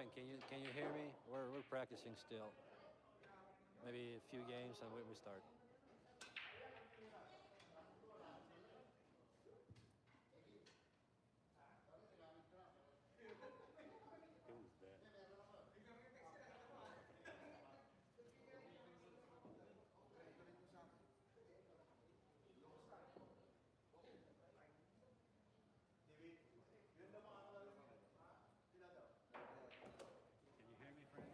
Frank, can you hear me? We're practicing still. Maybe a few games and we start. Can you hear me, Frank?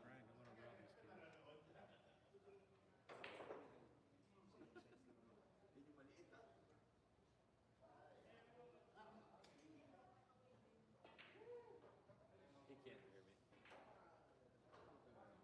Frank, I'm gonna rub this kid. He can't hear me. Story. Keep shooting a few. Somebody put it on.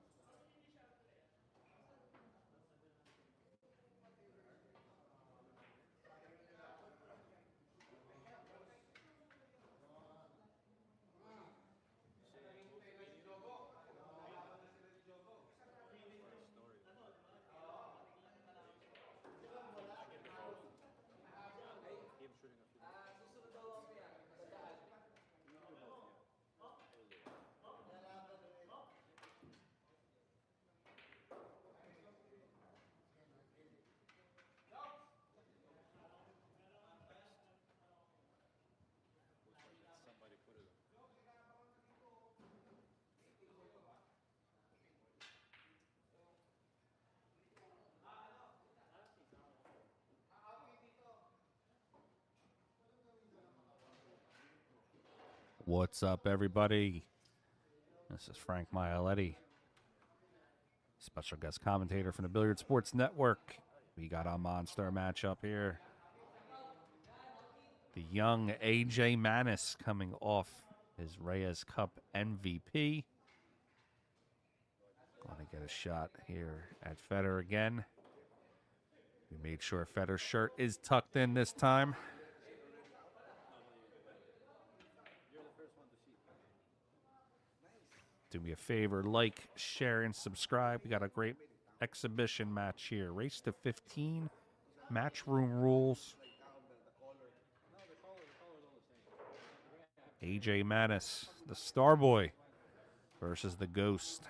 What's up, everybody? This is Frank Maialetti, special guest commentator from the Billiard Sports Network. We got a monster matchup here. The young AJ MANAS coming off his Reyes Cup MVP. Want to get a shot here at FEDOR again. We made sure FEDOR's shirt is tucked in this time. Do me a favor, like, share, and subscribe. We got a great exhibition match here. Race to 15, matchroom rules. AJ MANAS, the star boy, versus the ghost.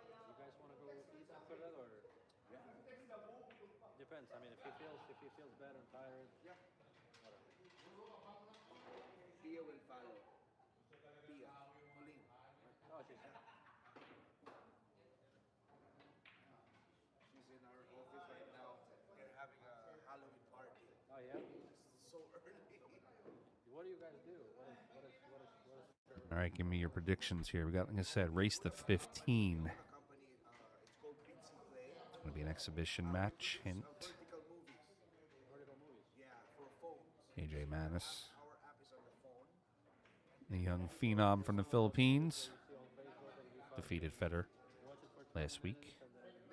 You guys want to go eat after that, or depends. I mean, if he feels bad and tired, whatever. Tia will follow. Tia, Pauline. Oh, she's She's in our office right now. They're having a Halloween party. Oh yeah. It's so early. What do you guys do? All right, give me your predictions here. We got, like I said, race to 15. A company, it's called Vinci Play. It's going to be an exhibition match. Hint. Vertical movies. Yeah, for phones. AJ MANAS, Our app is on the phone. the young phenom from the Philippines, defeated FEDOR last week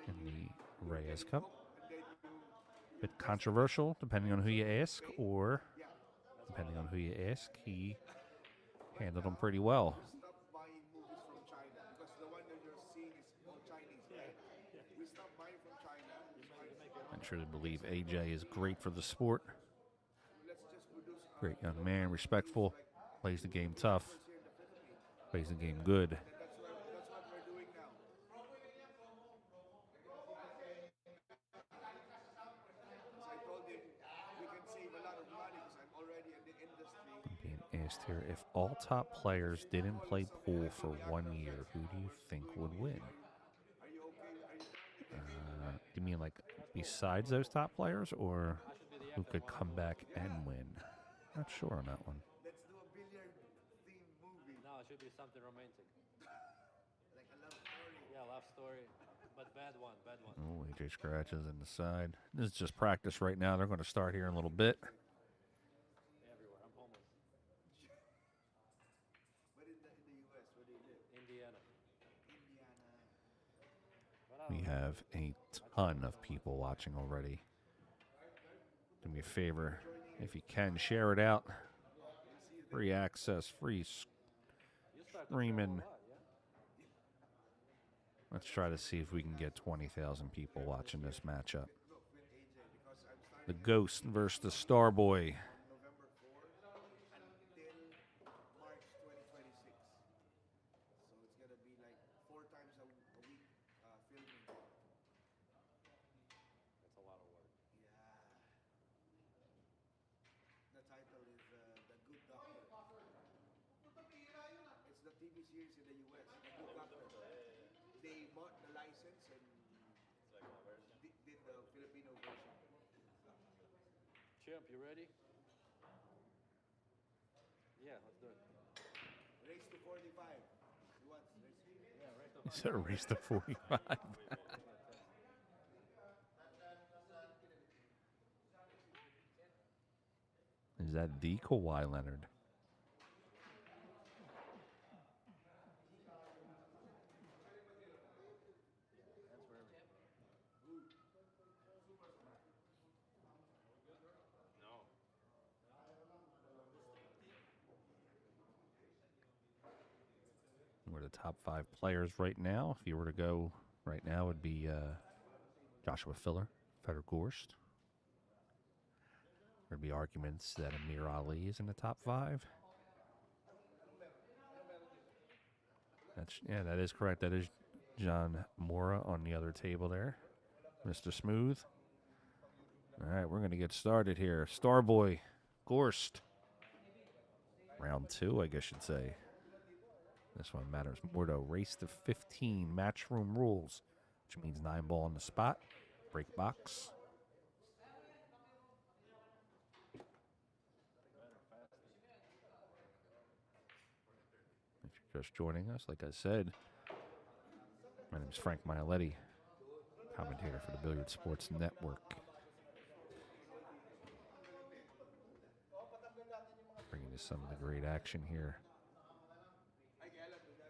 in the Reyes Cup. Bit controversial, depending on who you ask, or depending on who you ask, he handled them pretty well. Stop buying movies from China because the one that you're seeing is all Chinese. Right? We stopped buying from China. I truly believe AJ is great for the sport. Let's just produce Great young man, respectful, plays the game tough, plays the game good. that's what we're doing now. As I told him, we can save a lot of money because I'm already in the industry. Being asked here, if all top players didn't play pool for 1 year, who do you think would win? Are you okay? Are you Do you mean like besides those top players, or who could come back and win? Not sure on that one. Let's do a billiard themed movie. No, it should be something romantic. Like a love story. Yeah, love story, but bad one, bad one. Oh, AJ scratches in the side. This is just practice right now. They're going to start here in a little bit. Everywhere. I'm homeless. We have a ton of people watching already. Do me a favor, if you can, share it out. Free access, free streaming. Let's try to see if we can get 20,000 people watching this matchup. The Ghost versus the Starboy. November 4 until March 2026. So it's gonna be like 4 times a week filming. That's a lot of work. Yeah. The title is The Good Doctor. It's the TV series in the US, The Good Doctor. They bought the license and did the Filipino version. Chimp, you ready? Yeah, let's do it. Race to 45. Who wants race? Yeah, right He said a race to 45. Is that the Kawhi Leonard? We're the top 5 players right now. If you were to go right now, it would be Joshua Filler, FEDOR GORST. There'd be arguments that Amir Ali is in the top 5. That is correct. That is John Mora on the other table there. Mr. Smooth. All right, we're going to get started here. Starboy, GORST. Round 2, I guess you'd say. This one matters more to race to 15 matchroom rules, which means 9 ball on the spot, break box. If you're just joining us, like I said, my name is Frank Maialetti, commentator for the Billiard Sports Network. Bringing you some of the great action here.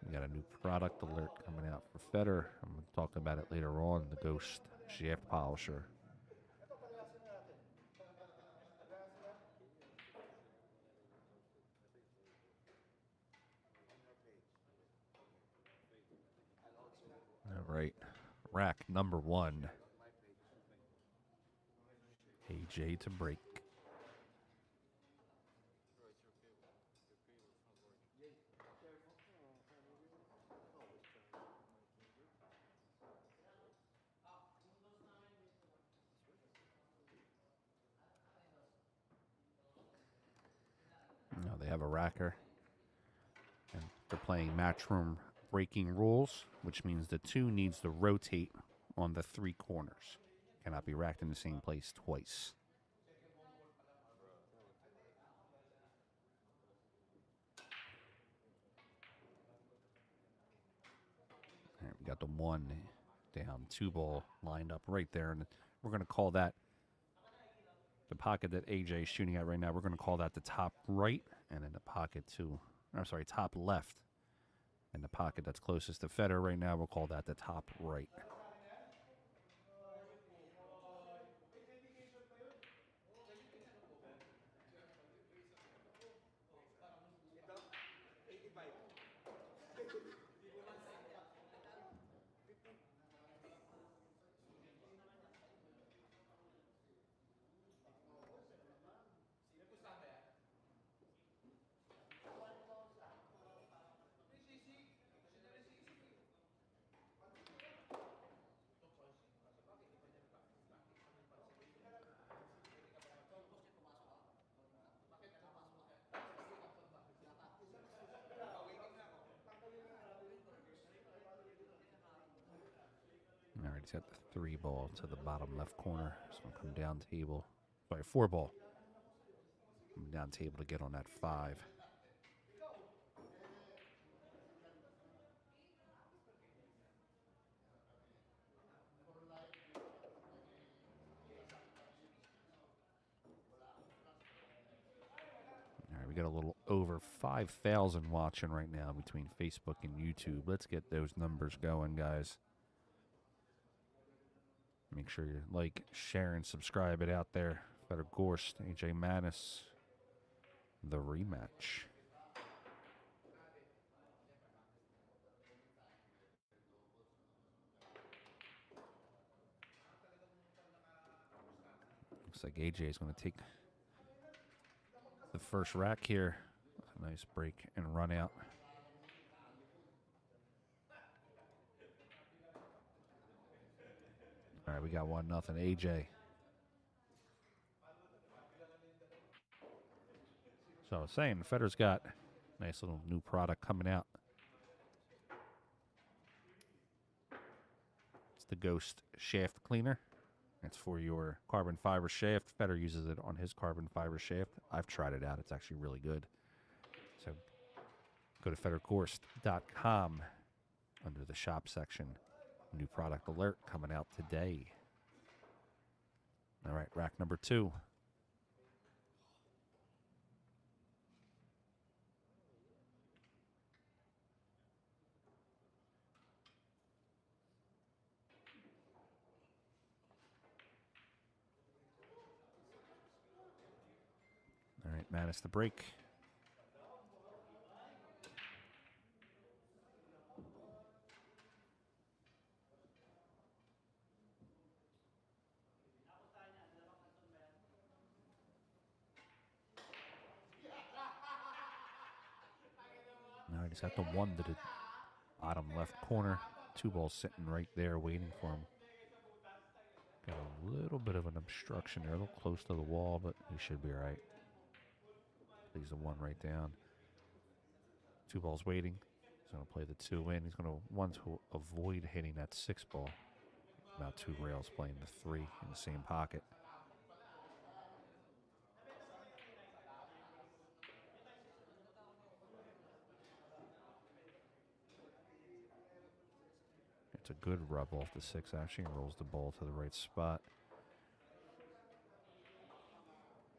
We got a new product alert coming out for FEDOR. I'm going to talk about it later on, the Ghost Shaft Polisher. All right, rack number 1. AJ to break. Now they have a racker, and they're playing matchroom breaking rules, which means the 2 needs to rotate on the 3 corners. Cannot be racked in the same place twice. All right, we got the 1 down, 2 ball lined up right there, and we're going to call that the pocket that AJ is shooting at right now. We're going to call that the top right, and then the pocket top left. And the pocket that's closest to FEDOR right now, we'll call that the top right. All right, he's got the 3 ball to the bottom left corner. It's going to come down table. Sorry, 4 ball. Come down table to get on that 5. All right, we got a little over 5,000 watching right now between Facebook and YouTube. Let's get those numbers going, guys. Make sure you like, share, and subscribe it out there. FEDOR GORST, AJ MANAS, the rematch. Looks like AJ is going to take the first rack here. A nice break and run out. All right, we got 1-0 AJ. So I was saying, Fedor's got a nice little new product coming out. It's the Ghost Shaft Cleaner. It's for your carbon fiber shaft. Fedor uses it on his carbon fiber shaft. I've tried it out. It's actually really good. So go to FEDORGORST.com under the shop section. New product alert coming out today. All right, rack number 2. All right, MANAS the break. All right, he's at the 1 to the bottom left corner. 2 balls sitting right there waiting for him. Got a little bit of an obstruction there, a little close to the wall, but he should be all right. Plays the 1 right down. 2 balls waiting. He's going to play the 2 in. He's going to want to avoid hitting that 6 ball. About 2 rails playing the 3 in the same pocket. It's a good rub off the 6 actually, and rolls the ball to the right spot.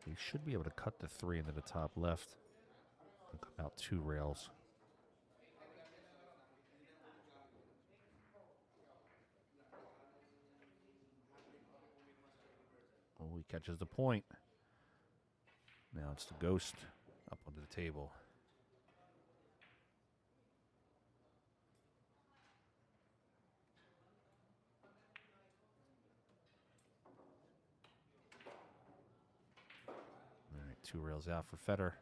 He should be able to cut the 3 into the top left and come out 2 rails. Oh, he catches the point. Now it's the Ghost up onto the table. All right, 2 rails out for Fedor.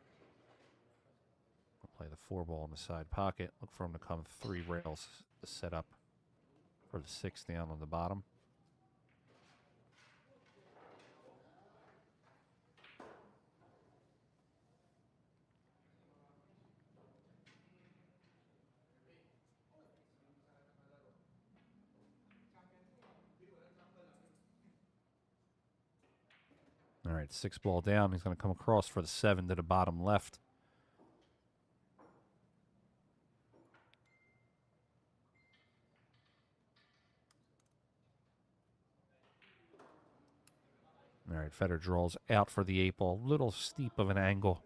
We'll play the 4 ball in the side pocket. Look for him to come 3 rails to set up for the 6 down on the bottom. All right, 6 ball down. He's going to come across for the 7 to the bottom left. All right, Fedor draws out for the 8 ball. Little steep of an angle.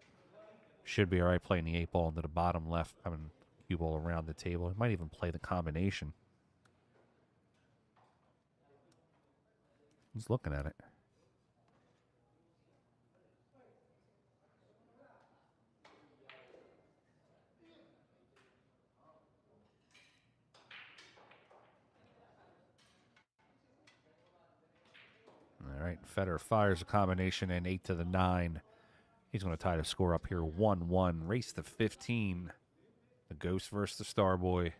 Should be all right playing the 8 ball into the bottom left, coming cue ball around the table. He might even play the combination. He's looking at it. All right, Fedor fires a combination and 8 to the 9. He's going to tie the score up here 1-1. Race to 15. The Ghost versus the Starboy.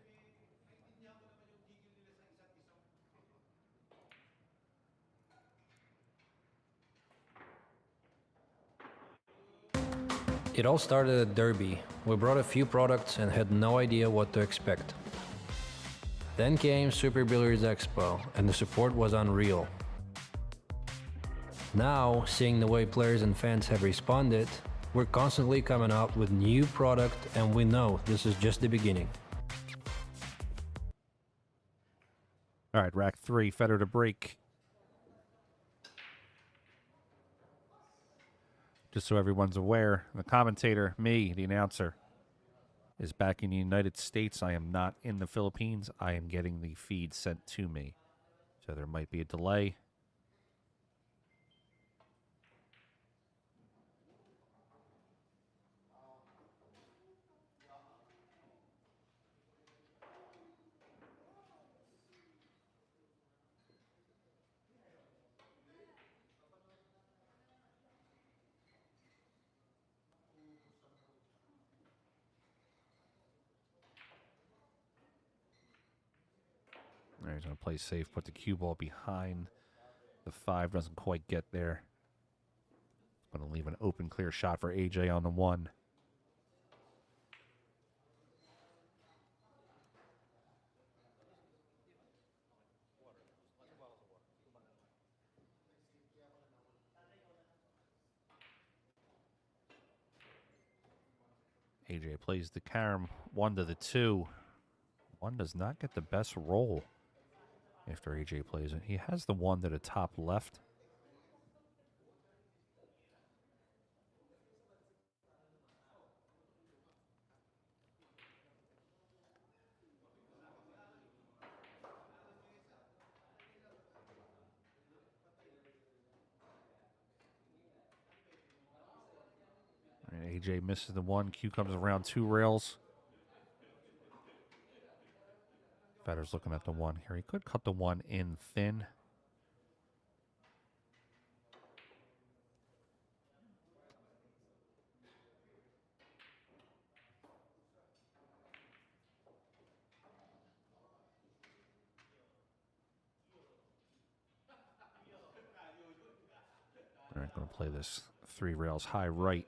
It all started at Derby. We brought a few products and had no idea what to expect. Then came Super Billiards Expo, and the support was unreal. Now, seeing the way players and fans have responded, we're constantly coming out with new product, and we know this is just the beginning. All right, rack 3, Fedor to break. Just so everyone's aware, the commentator, me, the announcer, is back in the United States. I am not in the Philippines. I am getting the feed sent to me. So there might be a delay. There, he's going to play safe, put the cue ball behind the 5, doesn't quite get there. Going to leave an open, clear shot for AJ on the 1. AJ plays the carom, 1 to the 2. 1 does not get the best roll after AJ plays it. He has the 1 to the top left. And AJ misses the 1. Q comes around 2 rails. Federer's looking at the 1 here. He could cut the 1 in thin. All right, going to play this 3 rails high right.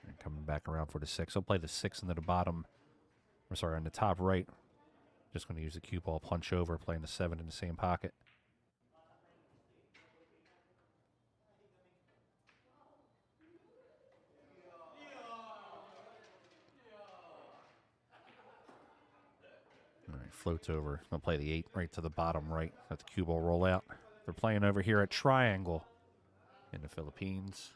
And coming back around for the 6. He'll play the 6 into the bottom. I'm sorry, on the top right. Just going to use the cue ball punch over, playing the 7 in the same pocket. All right, floats over. Going to play the 8 right to the bottom right. Let the cue ball roll out. They're playing over here at Triangle in the Philippines.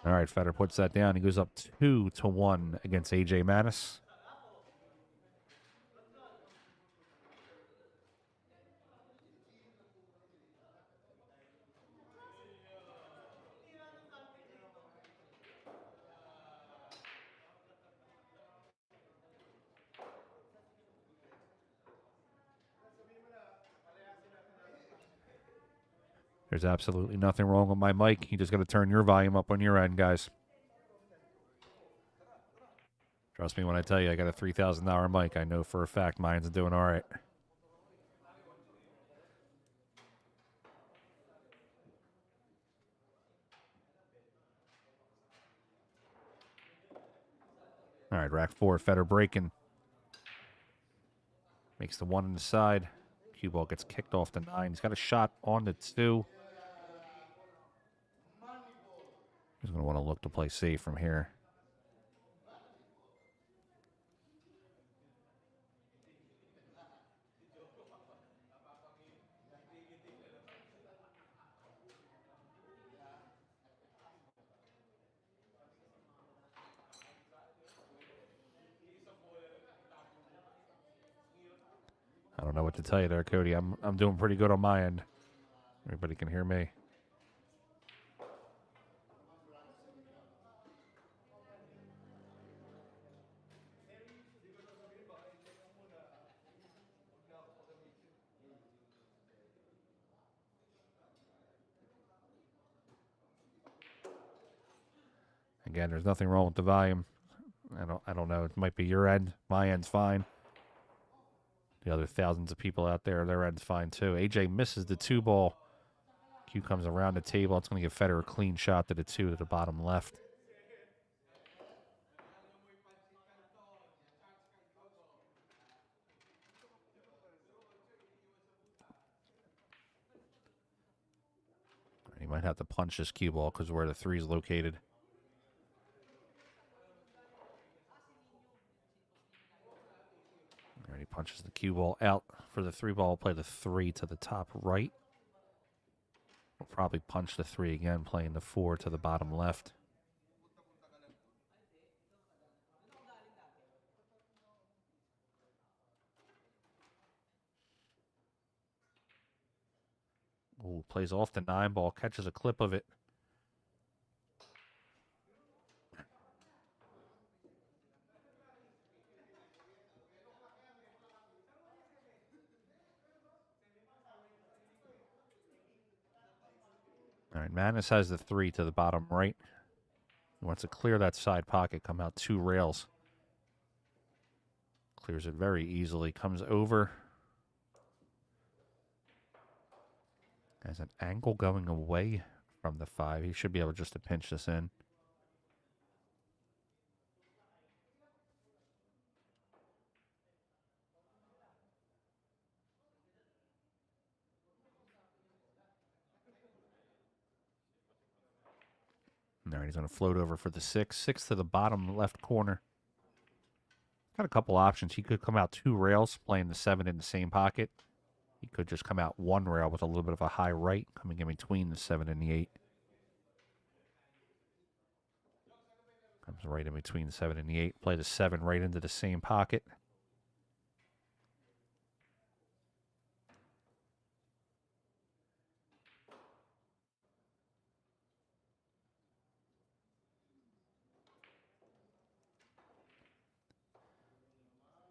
All right, Federer puts that down. He goes up 2-1 against AJ MANAS. There's absolutely nothing wrong with my mic. You just got to turn your volume up on your end, guys. Trust me when I tell you I got a $3,000 mic. I know for a fact mine's doing all right. All right, rack 4, Federer breaking. Makes the 1 on the side. Cue ball gets kicked off the 9. He's got a shot on the 2. He's going to want to look to play safe from here. I don't know what to tell you there, Cody. I'm doing pretty good on my end. Everybody can hear me. Again, there's nothing wrong with the volume. I don't know. It might be your end. My end's fine. The other thousands of people out there, their end's fine too. AJ misses the 2 ball. Q comes around the table. It's going to give Federer a clean shot to the 2 to the bottom left. Might have to punch this cue ball because where the 3 is located. All right, he punches the cue ball out for the 3 ball. Play the 3 to the top right. We'll probably punch the 3 again, playing the 4 to the bottom left. Ooh, plays off the 9 ball, catches a clip of it. All right, MANAS has the 3 to the bottom right. He wants to clear that side pocket, come out 2 rails. Clears it very easily, comes over. Has an angle going away from the 5. He should be able just to pinch this in. All right, he's going to float over for the 6. 6 to the bottom left corner. Got a couple options. He could come out 2 rails, playing the 7 in the same pocket. He could just come out 1 rail with a little bit of a high right, coming in between the 7 and the 8. Comes right in between the 7 and the 8. Play the 7 right into the same pocket.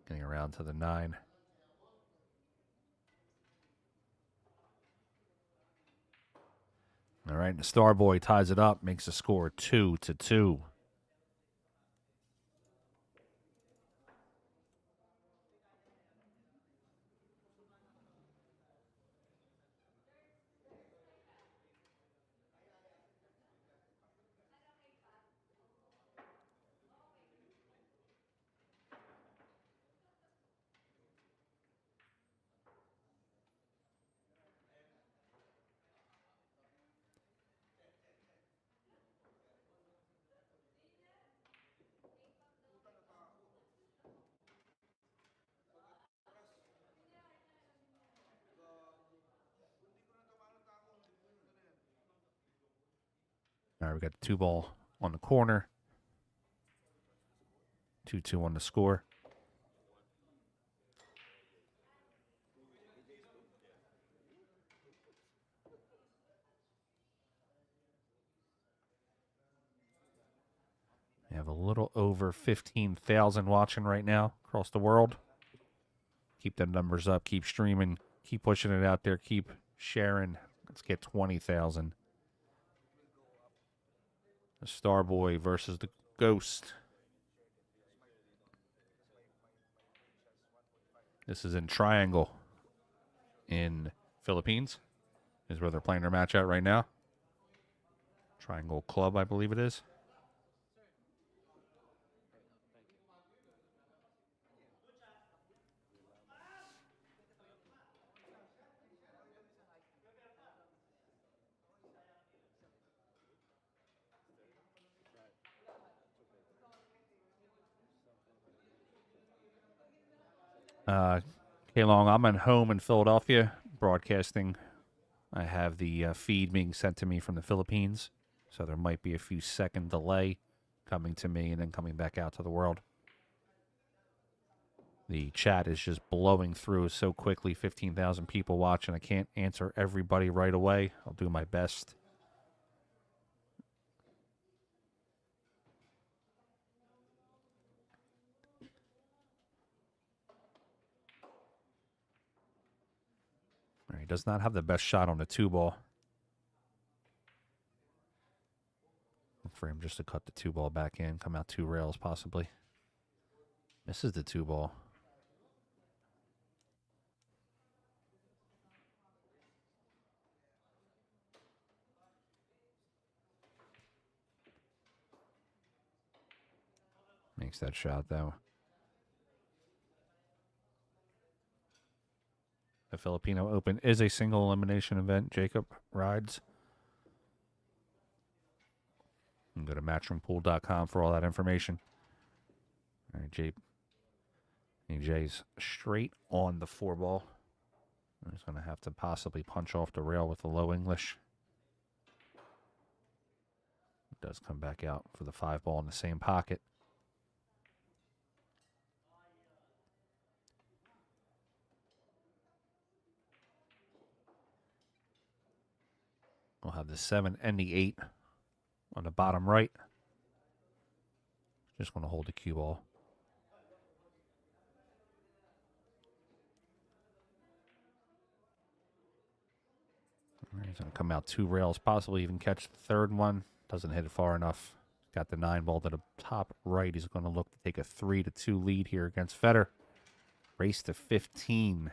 Getting around to the 9. All right, the Starboy ties it up, makes the score 2-2. All right, we got the 2 ball on the corner. 2-2 on the score. We have a little over 15,000 watching right now across the world. Keep the numbers up. Keep streaming. Keep pushing it out there. Keep sharing. Let's get 20,000. The Starboy versus the Ghost. This is in Triangle in Philippines. Is where they're playing their match out right now. Triangle Club, I believe it is. K-Long, I'm at home in Philadelphia broadcasting. I have the feed being sent to me from the Philippines, so there might be a few second delay coming to me and then coming back out to the world. The chat is just blowing through so quickly, 15,000 people watching. I can't answer everybody right away. I'll do my best. He does not have the best shot on the 2 ball. Look for him just to cut the 2 ball back in, come out 2 rails possibly. Misses the 2 ball. Makes that shot though. The Filipino Open is a single elimination event. Jacob rides. You can go to matchroompool.com for all that information. All right, AJ's straight on the 4-ball. He's going to have to possibly punch off the rail with the low English. It does come back out for the 5-ball in the same pocket. We'll have the 7 and the 8 on the bottom right. Just going to hold the cue ball. He's going to come out 2 rails, possibly even catch the 3rd one. Doesn't hit it far enough. Got the 9-ball to the top right. He's going to look to take a 3-2 lead here against FEDOR. Race to 15.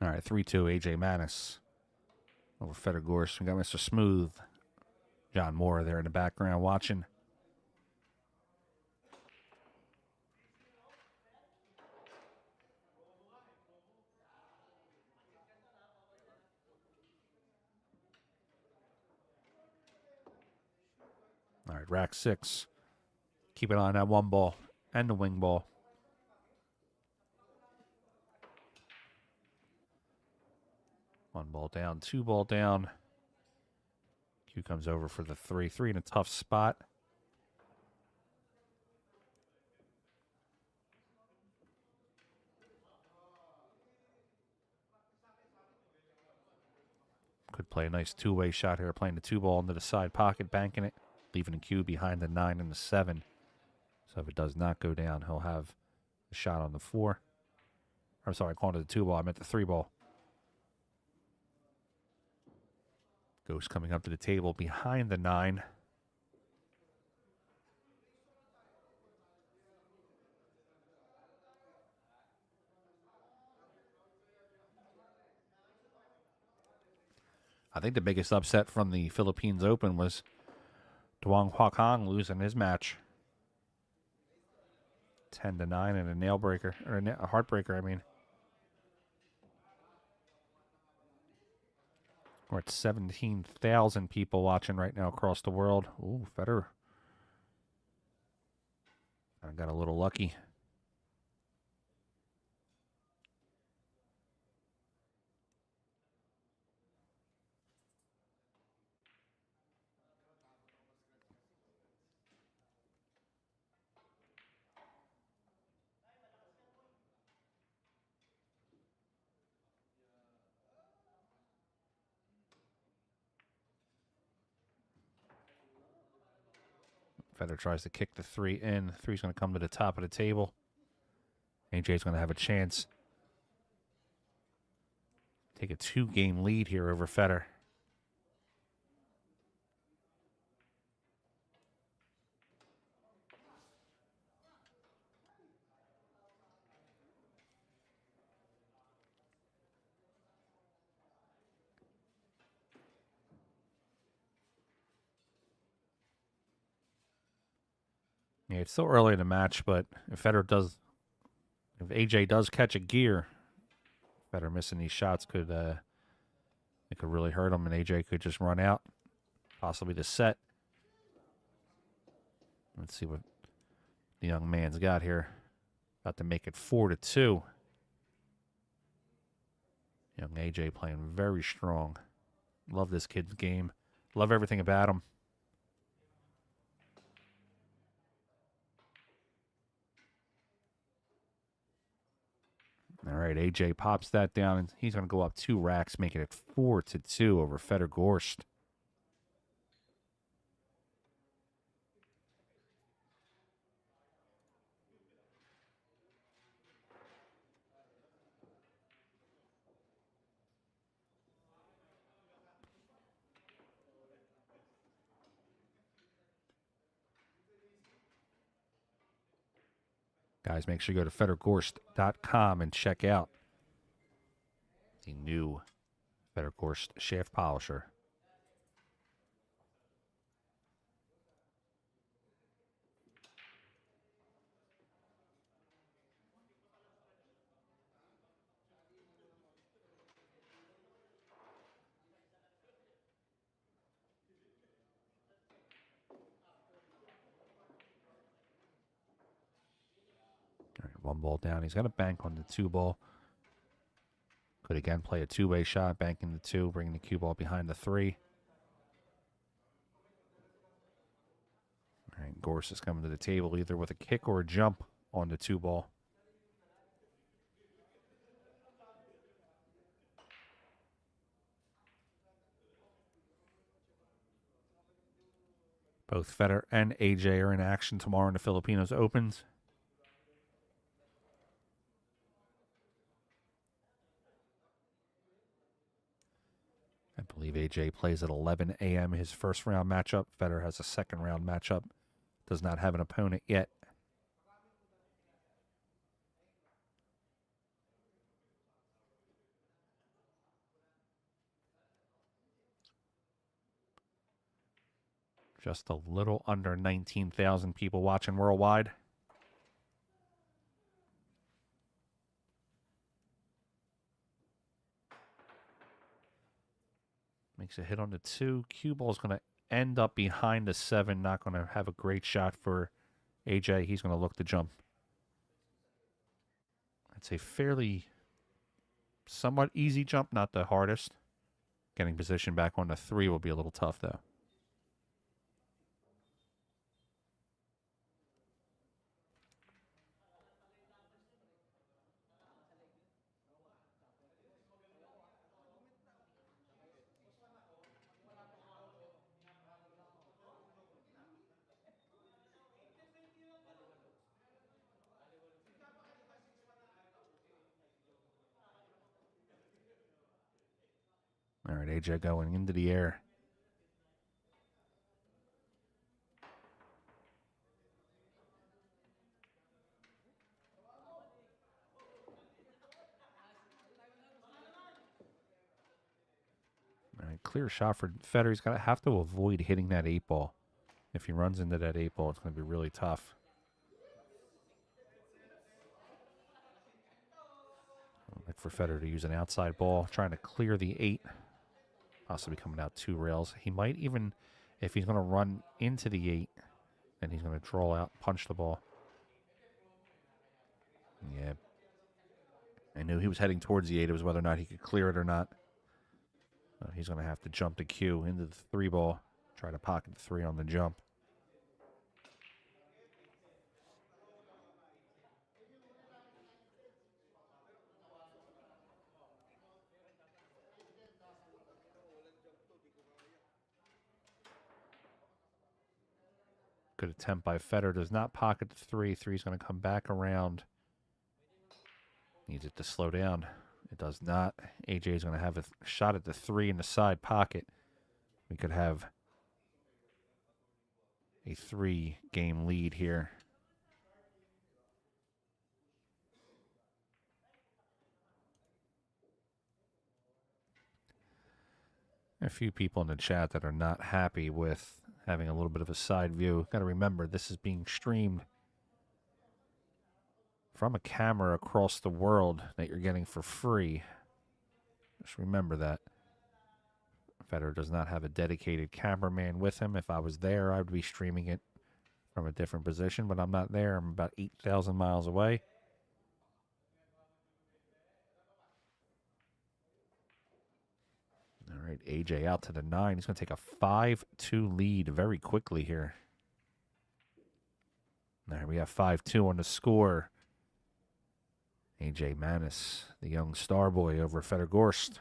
All right, 3-2, AJ MANAS over FEDOR GORST. We got Mr. Smooth, John Moore there in the background watching. All right, rack 6. Keep an eye on that 1 ball and the wing ball. One ball down, 2 ball down. Q comes over for the 3. 3 in a tough spot. Could play a nice 2-way shot here, playing the 2 ball into the side pocket, banking it, leaving the Q behind the 9 and the 7. So if it does not go down, he'll have a shot on the 4. I'm sorry, I called it the 2 ball. I meant the 3 ball. Ghost coming up to the table behind the 9. I think the biggest upset from the Philippines Open was Duong Hua Kang losing his match 10-9 in a nail breaker, or a heartbreaker, I mean. We're at 17,000 people watching right now across the world. Ooh, FEDOR. I got a little lucky. FEDOR tries to kick the 3 in. 3's going to come to the top of the table. AJ's going to have a chance. Take a 2-game lead here over FEDOR. Yeah, it's still early in the match, but if AJ does catch a gear, FEDOR missing these shots could it could really hurt him, and AJ could just run out, possibly the set. Let's see what the young man's got here. About to make it 4-2. Young AJ playing very strong. Love this kid's game. Love everything about him. All right, AJ pops that down, and he's going to go up 2 racks, making it 4-2 over FEDOR GORST. Guys, make sure you go to FEDORGORST.com and check out the new FEDOR GORST shaft polisher. All right, 1 ball down. He's got a bank on the 2 ball. Could again play a 2-way shot, banking the 2, bringing the cue ball behind the 3. All right, Gorst is coming to the table either with a kick or a jump on the 2 ball. Both Federer and AJ are in action tomorrow in the Filipinos Opens. I believe AJ plays at 11 a.m. his first round matchup. Federer has a second round matchup. Does not have an opponent yet. Just a little under 19,000 people watching worldwide. Makes a hit on the 2. Cue ball is going to end up behind the 7. Not going to have a great shot for AJ. He's going to look to jump. It's a fairly somewhat easy jump, not the hardest. Getting position back on the 3 will be a little tough, though. All right, AJ going into the air. All right, clear shot for Federer. He's going to have to avoid hitting that 8 ball. If he runs into that 8 ball, it's going to be really tough. I'd like for Federer to use an outside ball, trying to clear the 8. Possibly coming out 2 rails. He might even, if he's going to run into the 8, then he's going to draw out, punch the ball. Yeah. I knew he was heading towards the 8. It was whether or not he could clear it or not. He's going to have to jump the cue into the 3 ball. Try to pocket the 3 on the jump. Good attempt by Federer. Does not pocket the 3. 3 is going to come back around. Needs it to slow down. It does not. AJ is going to have a shot at the 3 in the side pocket. We could have a 3-game lead here. A few people in the chat that are not happy with having a little bit of a side view. Got to remember, this is being streamed from a camera across the world that you're getting for free. Just remember that. Federer does not have a dedicated cameraman with him. If I was there, I would be streaming it from a different position, but I'm not there. I'm about 8,000 miles away. All right, AJ out to the 9. He's going to take a 5-2 lead very quickly here. There we have 5-2 on the score. AJ MANAS, the young star boy over FEDOR GORST.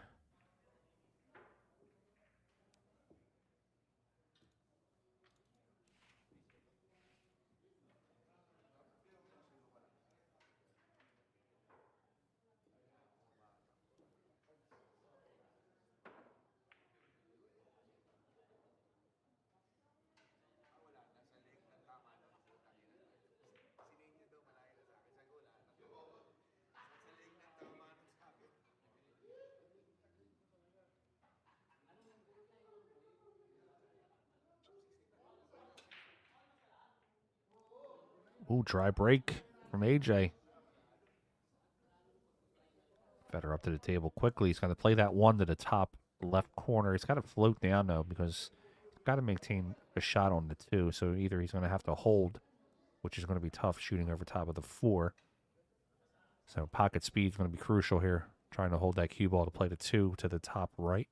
Ooh, dry break from AJ. Federer up to the table quickly. He's going to play that one to the top left corner. He's got to float down, though, because he's got to maintain a shot on the 2. So either he's going to have to hold, which is going to be tough shooting over top of the 4. So pocket speed is going to be crucial here. Trying to hold that cue ball to play the 2 to the top right.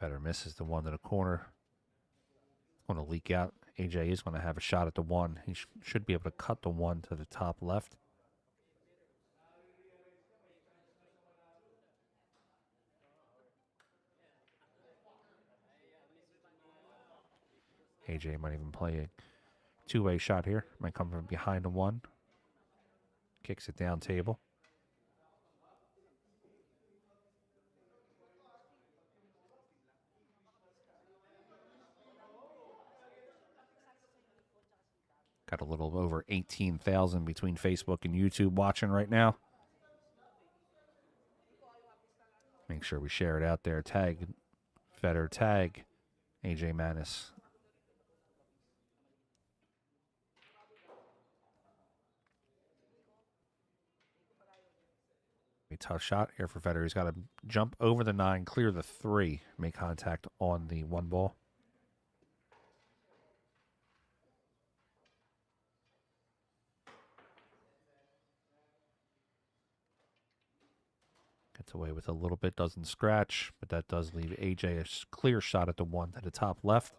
Federer misses the one to the corner. Going to leak out. AJ is going to have a shot at the 1. He should be able to cut the 1 to the top left. AJ might even play a two-way shot here. Might come from behind the 1. Kicks it down table. Got a little over 18,000 between Facebook and YouTube watching right now. Make sure we share it out there. Tag Federer, tag AJ MANAS. A tough shot here for Federer. He's got to jump over the 9, clear the 3, make contact on the 1 ball. Gets away with a little bit, doesn't scratch, but that does leave AJ a clear shot at the 1 to the top left.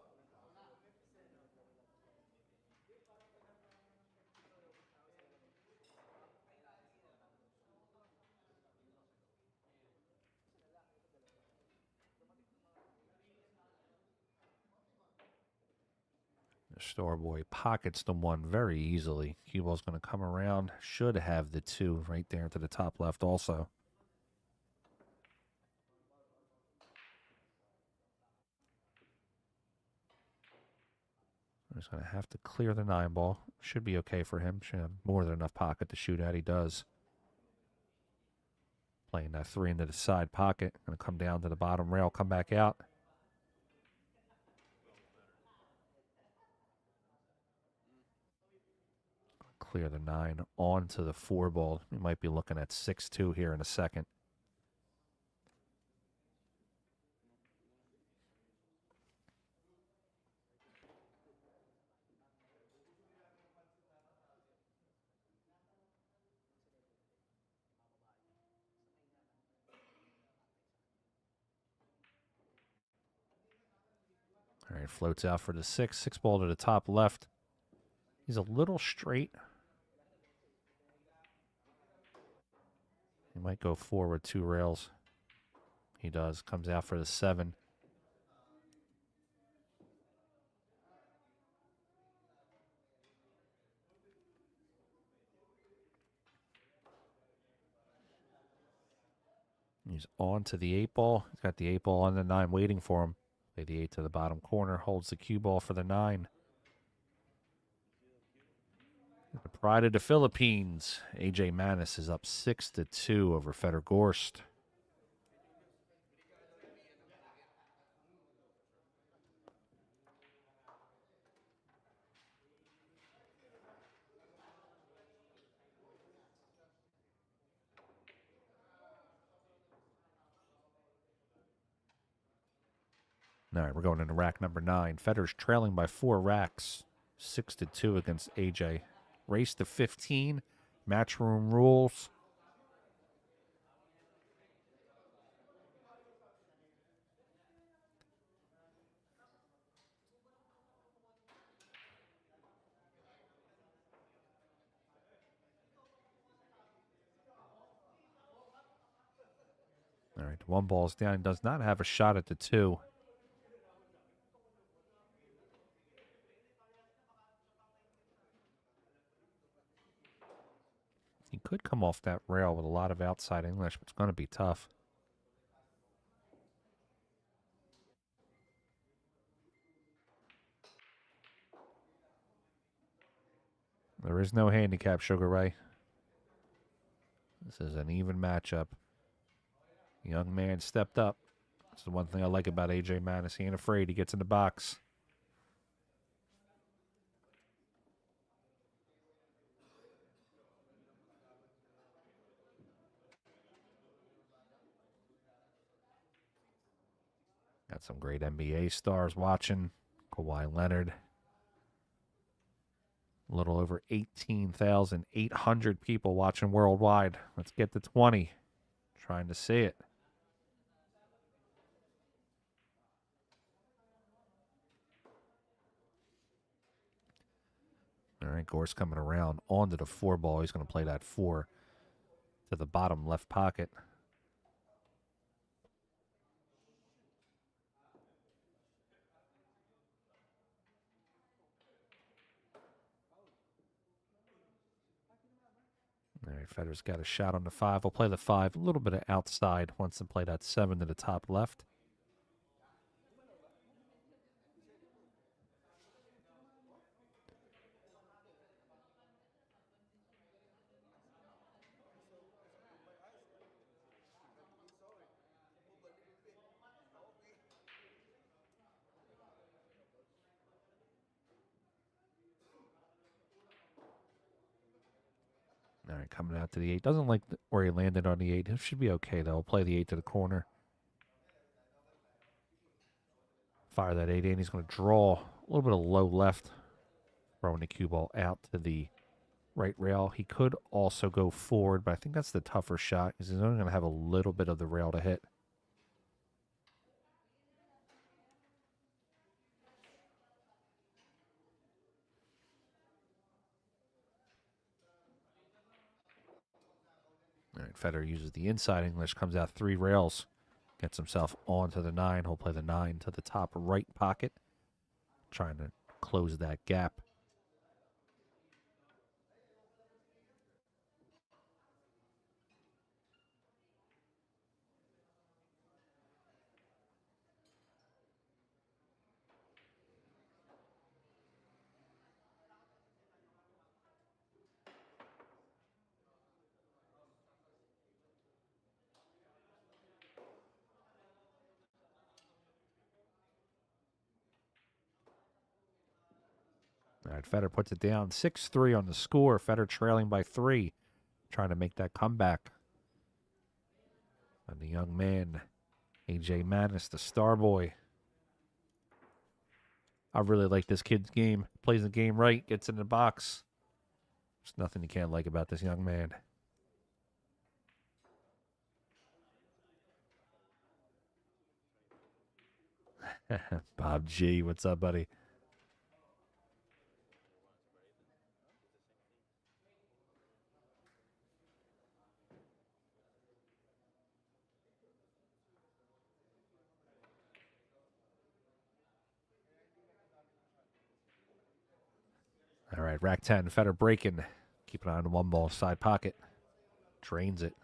The store boy pockets the 1 very easily. Cue ball's going to come around. Should have the 2 right there to the top left also. He's going to have to clear the 9 ball. Should be okay for him. Should have more than enough pocket to shoot at. He does. Playing that 3 into the side pocket. Going to come down to the bottom rail, come back out. Clear the 9 onto the 4 ball. We might be looking at 6-2 here in a second. All right, floats out for the 6. 6 ball to the top left. He's a little straight. He might go forward 2 rails. He does. Comes out for the 7. He's on to the 8 ball. He's got the 8 ball on the 9 waiting for him. Play the 8 to the bottom corner. Holds the cue ball for the 9. The pride of the Philippines. AJ MANAS is up 6-2 over FEDOR GORST. All right, we're going into rack number 9. Federer's trailing by 4 racks. 6-2 against AJ. Race to 15. Matchroom rules. All right, 1 ball's down. Does not have a shot at the 2. He could come off that rail with a lot of outside English, but it's going to be tough. There is no handicap, Sugar Ray. This is an even matchup. Young man stepped up. That's the one thing I like about AJ MANAS. He ain't afraid. He gets in the box. Got some great NBA stars watching. Kawhi Leonard. A little over 18,800 people watching worldwide. Let's get to 20. Trying to see it. All right, Gorst coming around onto the 4 ball. He's going to play that 4 to the bottom left pocket. All right, Federer's got a shot on the 5. We'll play the 5, a little bit of outside. Wants to play that 7 to the top left. All right, coming out to the 8. Doesn't like where he landed on the 8. It should be okay, though. We'll play the 8 to the corner. Fire that 8 in. He's going to draw a little bit of low left. Throwing the cue ball out to the right rail. He could also go forward, but I think that's the tougher shot because he's only going to have a little bit of the rail to hit. All right, Federer uses the inside English, comes out 3 rails, gets himself onto the 9. He'll play the 9 to the top right pocket, trying to close that gap. All right, Federer puts it down 6-3 on the score. Federer trailing by 3, trying to make that comeback. And the young man, AJ MANAS, the star boy. I really like this kid's game. Plays the game right, gets in the box. There's nothing you can't like about this young man. Bob G, what's up, buddy? All right, rack 10, Federer breaking. Keep an eye on the 1 ball, side pocket. Drains it.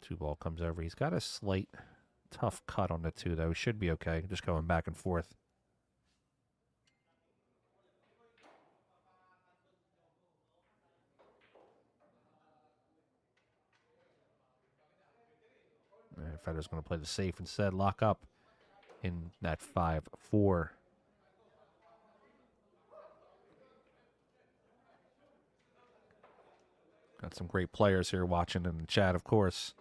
2 ball comes over. He's got a slight tough cut on the 2, though. He should be okay. Just going back and forth. All right, Federer's going to play the safe instead. Lock up in that 5-4. Got some great players here watching in the chat, of course.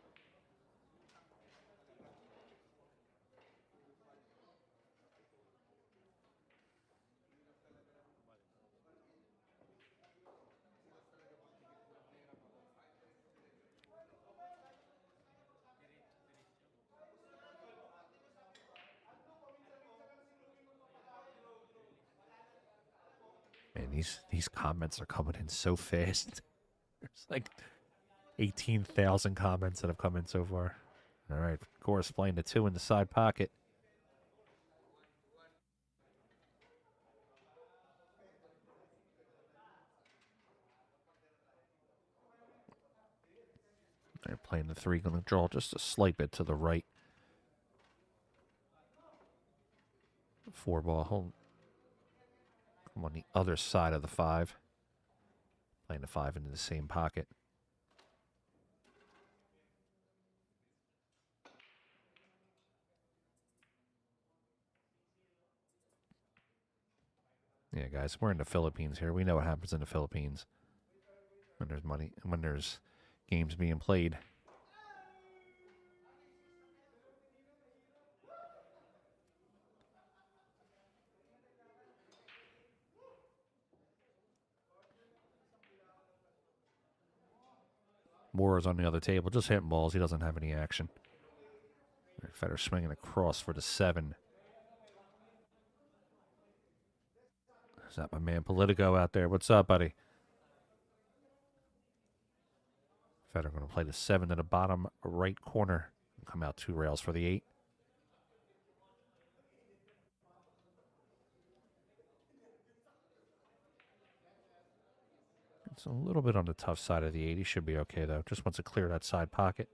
Man, these comments are coming in so fast. There's like 18,000 comments that have come in so far. All right, of course, playing the 2 in the side pocket. All right, playing the 3, going to draw just a slight bit to the right. 4 ball, come on the other side of the 5. Playing the 5 into the same pocket. Yeah, guys, we're in the Philippines here. We know what happens in the Philippines when there's money, when there's games being played. Moore is on the other table, just hitting balls. He doesn't have any action. Federer swinging across for the 7. Is that my man Politico out there? What's up, buddy? Federer going to play the 7 to the bottom right corner. Come out 2 rails for the 8. It's a little bit on the tough side of the 8. He should be okay, though. Just wants to clear that side pocket.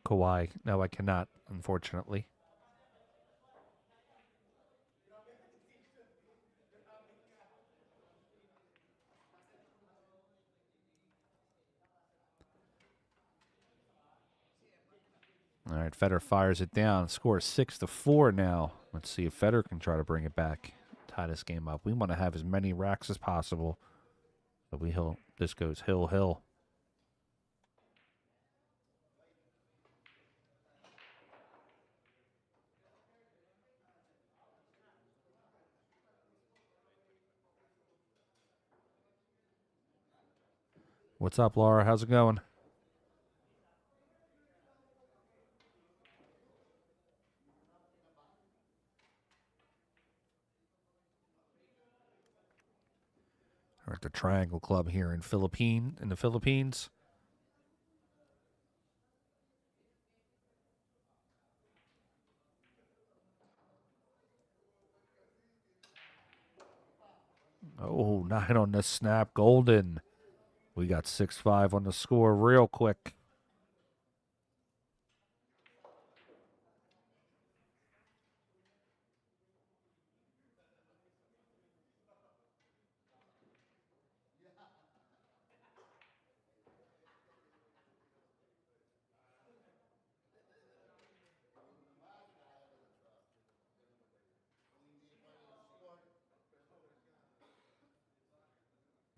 Kawhi. No, I cannot, unfortunately. All right, Federer fires it down. Score 6-4 now. Let's see if Federer can try to bring it back. Tie this game up. We want to have as many racks as possible. But this goes hill. What's up, Laura? How's it going? We're at the Triangle Club here in the Philippines. Oh, 9 on the snap. Golden. We got 6-5 on the score real quick.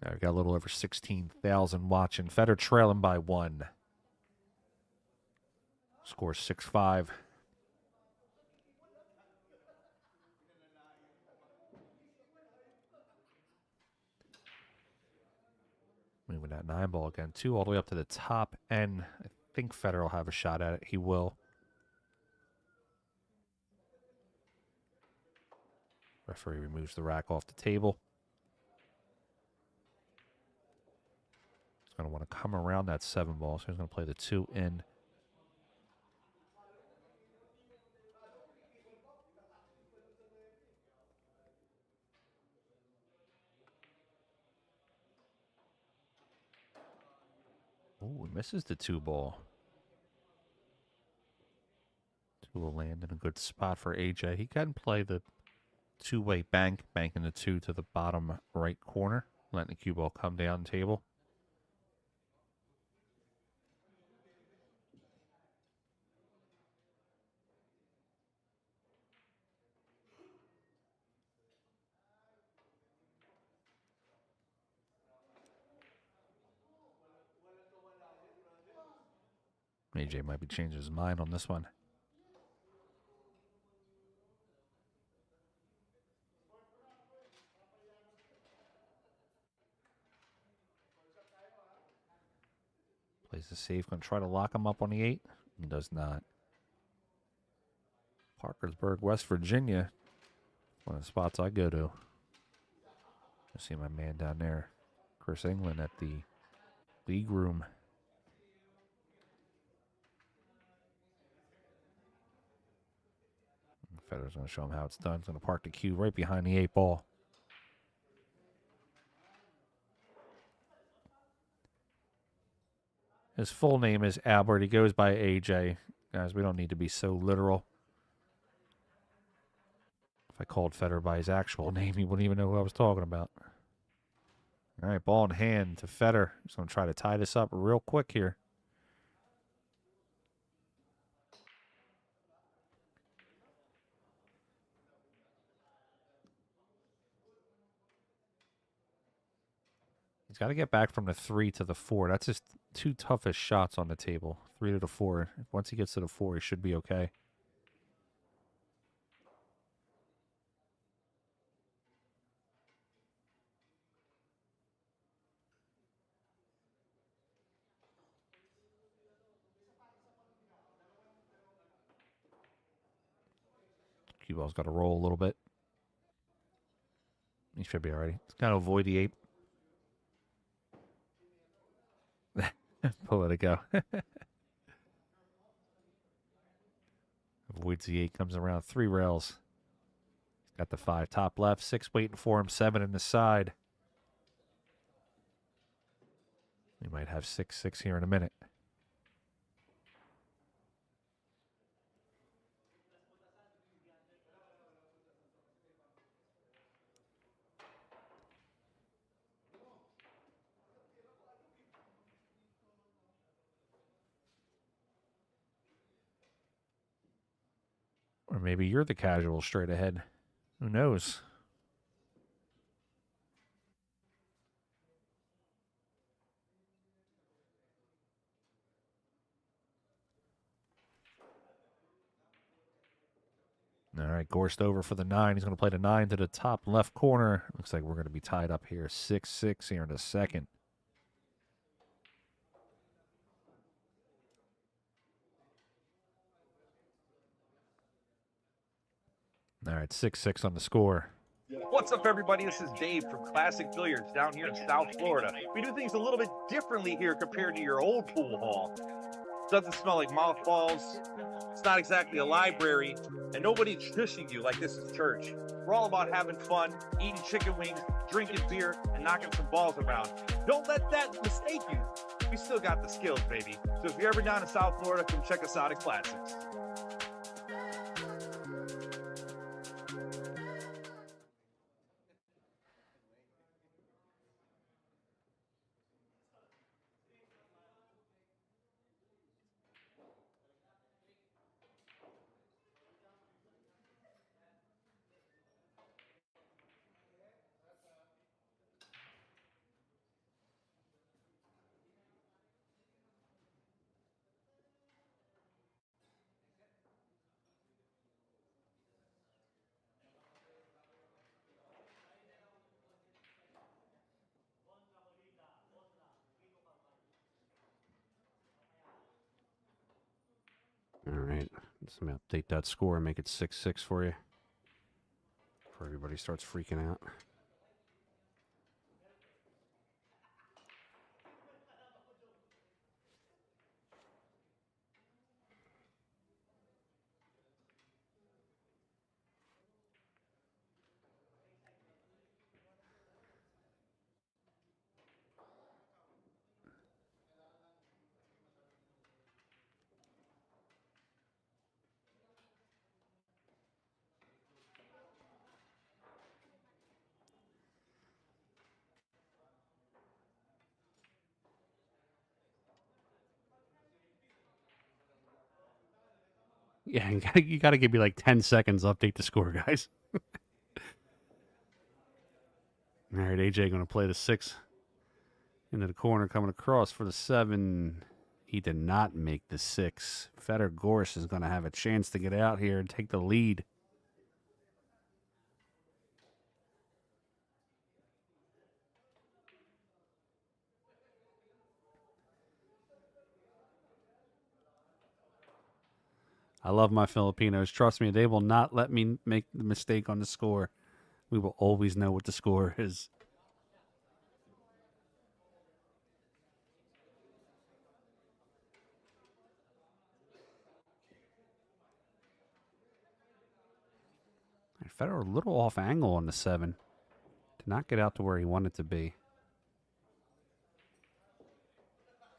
Now we got a little over 16,000 watching. Federer trailing by 1. Score 6-5. Moving that 9 ball again. 2 all the way up to the top end. I think Federer will have a shot at it. He will. Referee removes the rack off the table. He's going to want to come around that 7 ball, so he's going to play the 2 in. Oh, he misses the 2 ball. 2 will land in a good spot for AJ. He can play the 2-way banking the 2 to the bottom right corner, letting the cue ball come down the table. AJ might be changing his mind on this one. Plays the safe. Going to try to lock him up on the 8. He does not. Parkersburg, West Virginia. One of the spots I go to. I see my man down there, Chris England, at the league room. Federer's going to show him how it's done. He's going to park the cue right behind the 8 ball. His full name is Albert. He goes by AJ. Guys, we don't need to be so literal. If I called Federer by his actual name, he wouldn't even know who I was talking about. All right, ball in hand to Federer. He's going to try to tie this up real quick here. He's got to get back from the 3 to the 4. That's his two toughest shots on the table. 3 to the 4. Once he gets to the 4, he should be okay. Cue ball's got to roll a little bit. He should be all right. He's got to avoid the 8. Let it go. Avoids the 8, comes around 3 rails. He's got the 5 top left, 6 waiting for him, 7 in the side. We might have 6-6 here in a minute. Or maybe you're the casual straight ahead. Who knows? All right, Gorst over for the 9. He's going to play the 9 to the top left corner. Looks like we're going to be tied up here. 6-6 here in a second. All right, 6-6 on the score. What's up, everybody? This is Dave from Classic Billiards down here in South Florida. We do things a little bit differently here compared to your old pool hall. Doesn't smell like mothballs. It's not exactly a library, and nobody's shushing you like this is church. We're all about having fun, eating chicken wings, drinking beer, and knocking some balls around. Don't let that mistake you. We still got the skills, baby. So if you're ever down in South Florida, come check us out at Classics. All right, let's update that score and make it 6-6 for you before everybody starts freaking out. Yeah, you gotta give me like 10 seconds to update the score, guys. All right, AJ going to play the 6 into the corner, coming across for the 7. He did not make the 6. FEDOR GORST is going to have a chance to get out here and take the lead. I love my Filipinos. Trust me, they will not let me make the mistake on the score. We will always know what the score is. Federer a little off angle on the 7. Did not get out to where he wanted to be.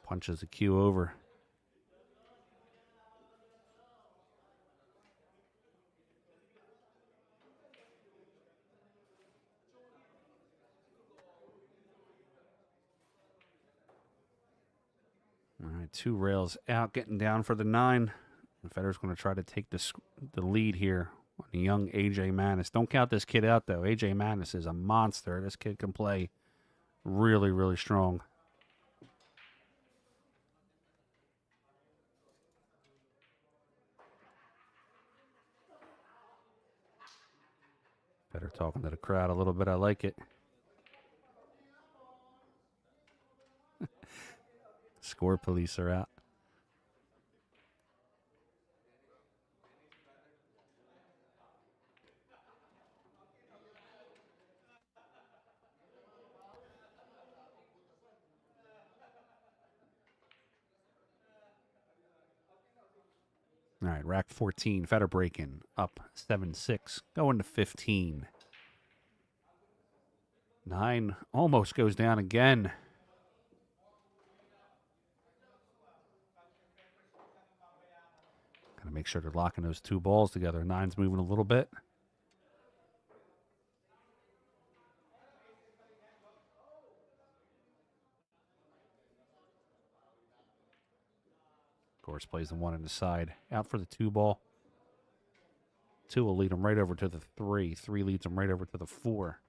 Punches the cue over. All right, 2 rails out, getting down for the 9. And Federer's going to try to take the lead here on the young A.J. MANAS. Don't count this kid out, though. A.J. MANAS is a monster. This kid can play really, really strong. Federer talking to the crowd a little bit. I like it. Score police are out. All right, rack 14. Federer breaking up 7-6, going to 15. 9 almost goes down again. Got to make sure they're locking those 2 balls together. 9's moving a little bit. Gorst plays the 1 in the side. Out for the 2 ball. 2 will lead him right over to the 3. 3 leads him right over to the 4.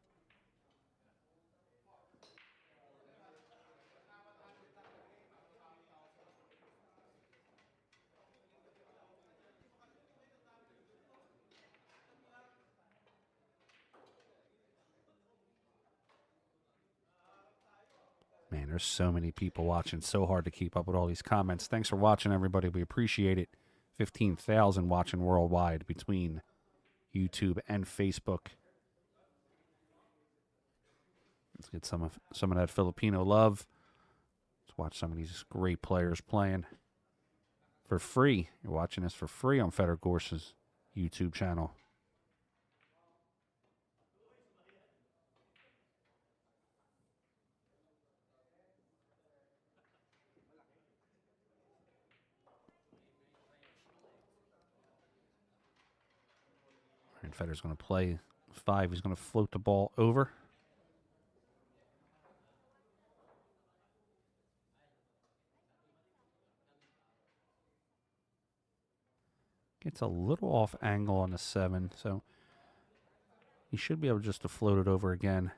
Man, there's so many people watching. So hard to keep up with all these comments. Thanks for watching, everybody. We appreciate it. 15,000 watching worldwide between YouTube and Facebook. Let's get some of that Filipino love. Let's watch some of these great players playing for free. You're watching this for free on FEDOR GORST's YouTube channel. And Federer's going to play 5. He's going to float the ball over. Gets a little off angle on the 7, so he should be able just to float it over again.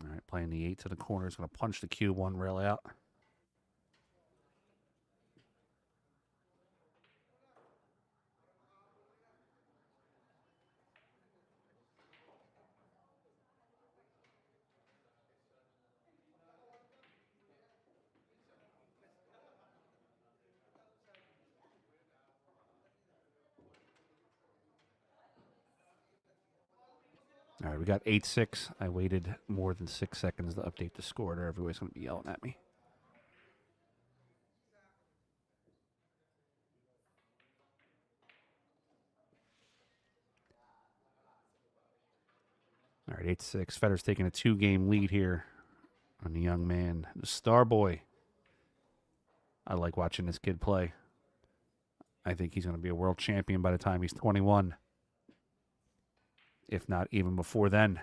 All right, playing the 8 to the corner. He's going to punch the cue 1 rail out. All right, we got 8-6. I waited more than 6 seconds to update the score there. Everybody's going to be yelling at me. All right, 8-6. Federer's taking a 2-game lead here on the young man, the star boy. I like watching this kid play. I think he's going to be a world champion by the time he's 21. If not even before then.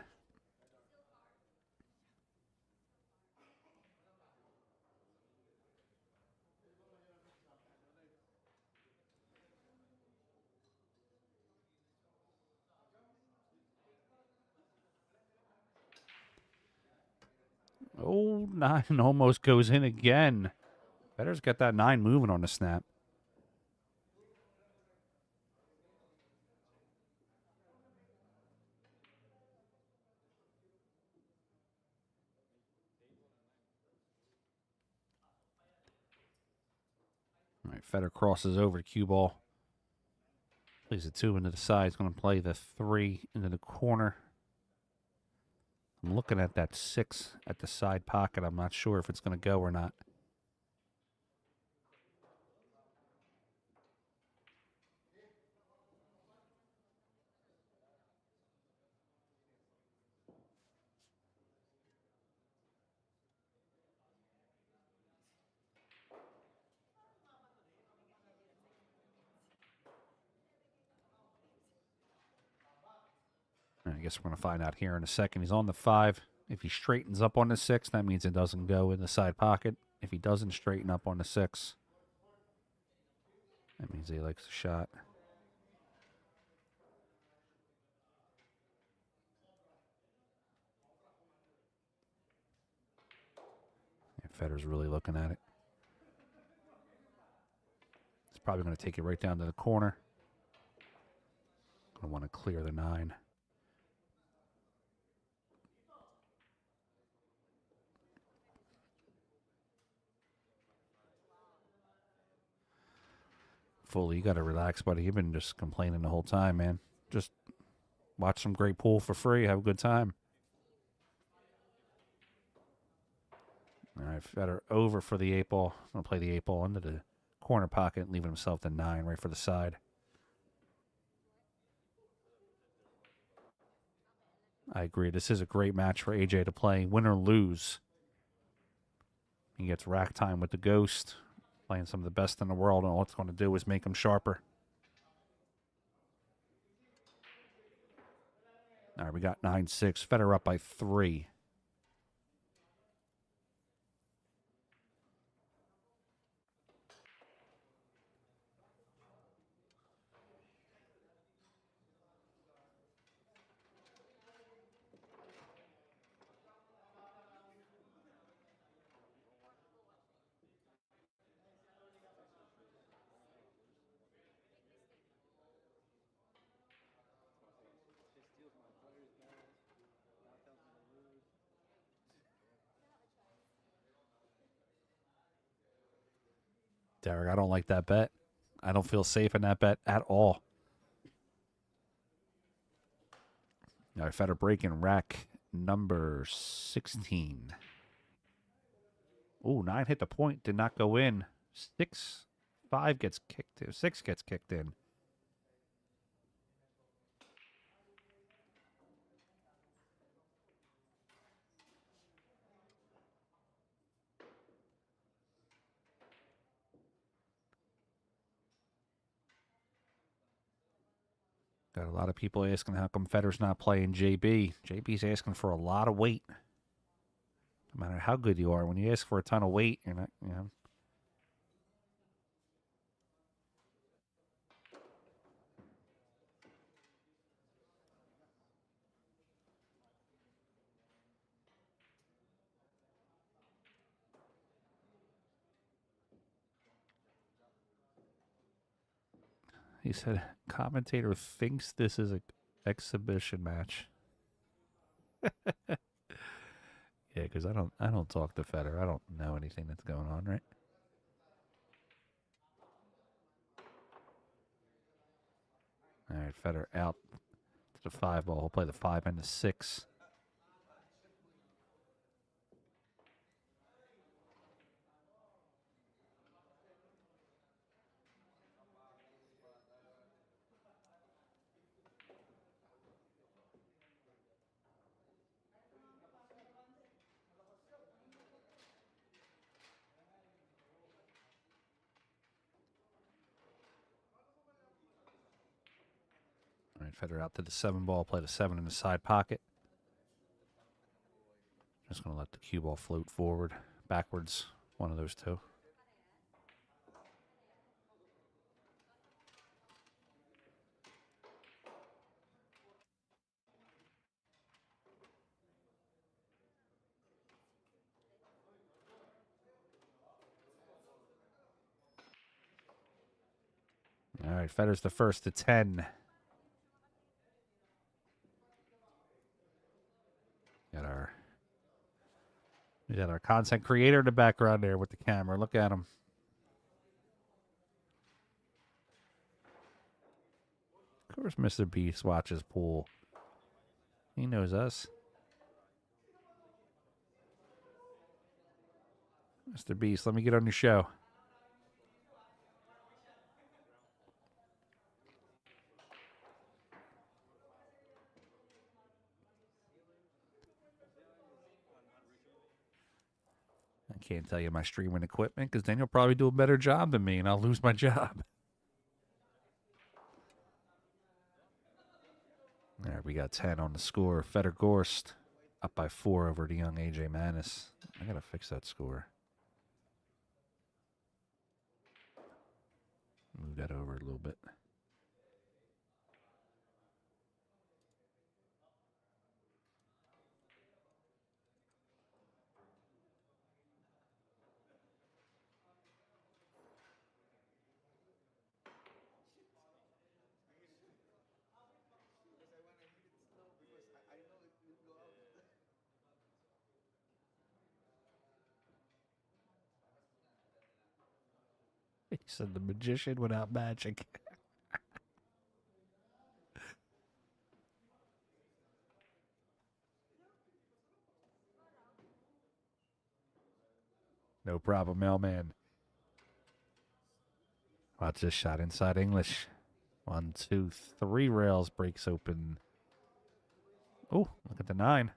Oh, 9 almost goes in again. Federer's got that 9 moving on the snap. All right, Federer crosses over to cue ball. Plays the 2 into the side. He's going to play the 3 into the corner. I'm looking at that 6 at the side pocket. I'm not sure if it's going to go or not. I guess we're going to find out here in a second. He's on the 5. If he straightens up on the 6, that means it doesn't go in the side pocket. If he doesn't straighten up on the 6, that means he likes the shot. And Federer's really looking at it. He's probably going to take it right down to the corner. Going to want to clear the 9. Fully, you got to relax, buddy. You've been just complaining the whole time, man. Just watch some great pool for free. Have a good time. All right, Federer over for the 8 ball. Going to play the 8 ball into the corner pocket, leaving himself the 9 right for the side. I agree. This is a great match for AJ to play. Win or lose. He gets rack time with the Ghost. Playing some of the best in the world, and all it's going to do is make him sharper. All right, we got 9-6. Federer up by 3. Derek, I don't like that bet. I don't feel safe in that bet at all. All right, Federer breaking rack number 16. Ooh, 9 hit the point, did not go in. 5 gets kicked in. 6 gets kicked in. Got a lot of people asking how come Federer's not playing JB. JB's asking for a lot of weight. No matter how good you are, when you ask for a ton of weight, you're not, you know. He said, commentator thinks this is an exhibition match. Yeah, because I don't talk to Federer. I don't know anything that's going on, right? All right, Federer out to the 5 ball. He'll play the 5 and the 6. All right, Federer out to the 7 ball, play the 7 in the side pocket. Just going to let the cue ball float forward, backwards, one of those two. All right, Federer's the first to 10. We got our content creator in the background there with the camera. Look at him. Of course, Mr. Beast watches pool. He knows us. Mr. Beast, let me get on your show. I can't tell you my streaming equipment because then you'll probably do a better job than me and I'll lose my job. All right, we got 10 on the score. FEDOR GORST up by 4 over the young AJ MANAS. I got to fix that score. Move that over a little bit. He said the magician without magic. No problem, mailman. Watch this shot inside English. 1, 2, 3 rails breaks open. Oh, look at the 9.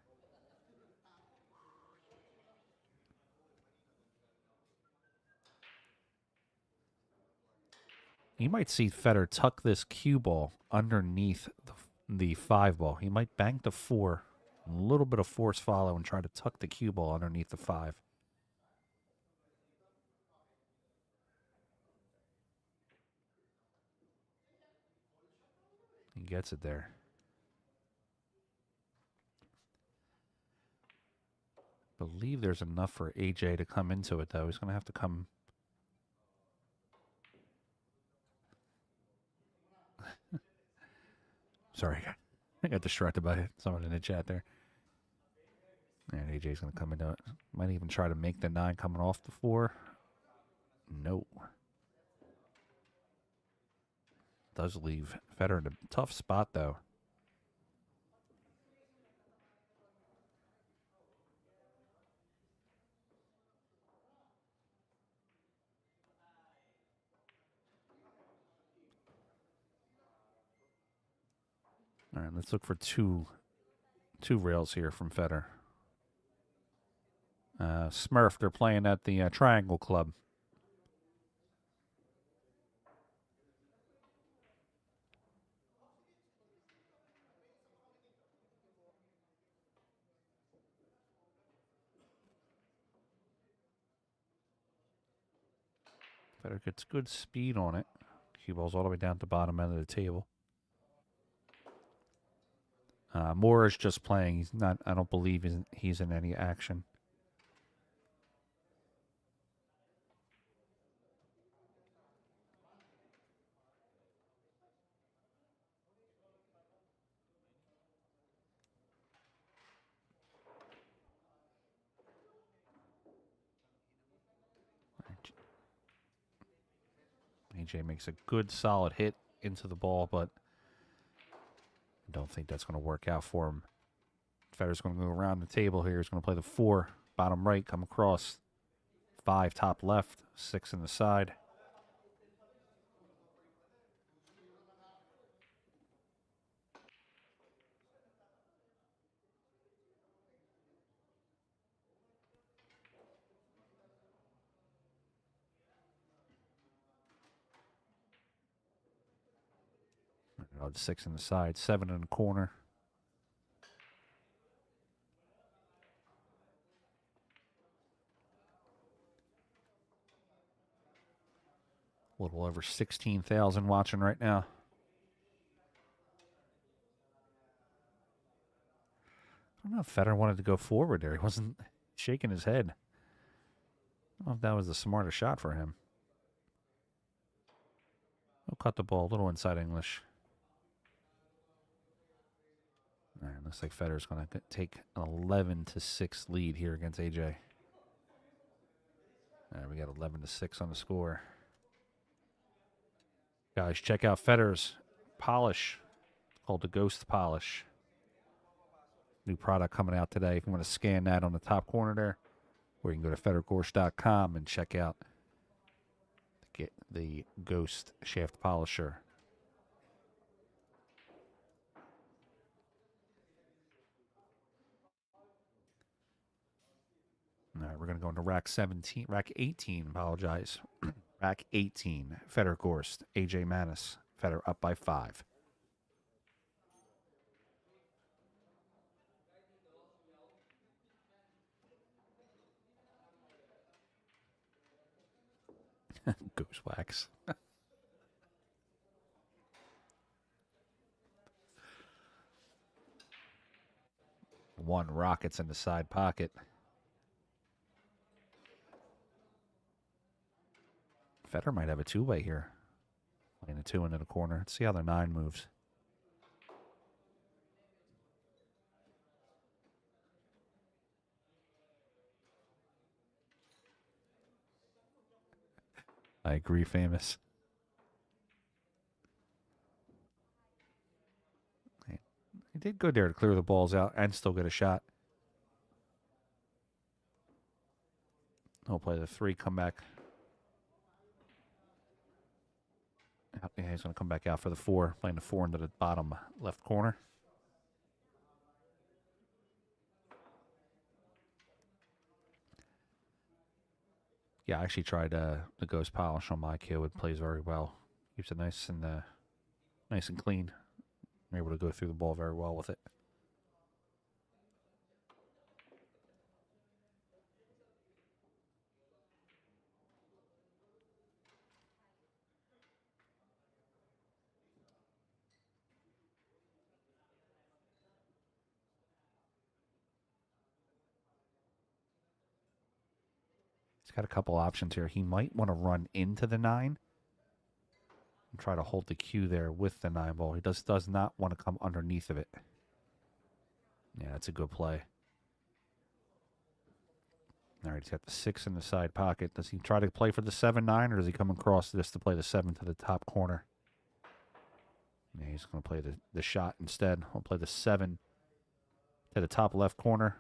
You might see FEDOR tuck this cue ball underneath the 5 ball. He might bank the 4, a little bit of force follow, and try to tuck the cue ball underneath the 5. He gets it there. Believe there's enough for AJ to come into it, though. He's going to have to come. Sorry, I got distracted by someone in the chat there. And AJ's going to come into it. Might even try to make the 9 coming off the 4. No. Does leave FEDOR in a tough spot, though. All right, let's look for two rails here from FEDOR. Smurf, they're playing at the Triangle Club. FEDOR gets good speed on it. Cue ball's all the way down to the bottom end of the table. Moore is just playing. He's not. I don't believe he's in any action. AJ makes a good solid hit into the ball, but I don't think that's going to work out for him. FEDOR's going to go around the table here. He's going to play the 4, bottom right, come across. 5, top left, 6 in the side. The 6 in the side, 7 in the corner. A little over 16,000 watching right now. I don't know if FEDOR wanted to go forward there. He wasn't shaking his head. I don't know if that was the smarter shot for him. He'll cut the ball a little inside English. All right, looks like FEDOR's going to take an 11-6 lead here against AJ. All right, we got 11-6 on the score. Guys, check out FEDOR's polish. It's called the Ghost Polish. New product coming out today. If you want to scan that on the top corner there, or you can go to FEDORGORST.com and check out the Ghost Shaft Polisher. All right, we're going to go into rack 18, apologize. Rack 18, FEDOR GORST, AJ MANAS. FEDOR up by 5. Goose wax. One rockets in the side pocket. Federer might have a two-way here. Playing a 2 into the corner. Let's see how the 9 moves. I agree, famous. He did good there to clear the balls out and still get a shot. He'll play the 3, come back. Yeah, he's going to come back out for the 4, playing the 4 into the bottom left corner. Yeah, I actually tried the Ghost Polish on my kid. It plays very well. Keeps it nice and clean. I'm able to go through the ball very well with it. He's got a couple options here. He might want to run into the 9 and try to hold the cue there with the 9 ball. He does not want to come underneath of it. Yeah, that's a good play. All right, he's got the 6 in the side pocket. Does he try to play for the 7-9, or does he come across this to play the 7 to the top corner? Yeah, he's going to play the shot instead. He'll play the 7 to the top left corner.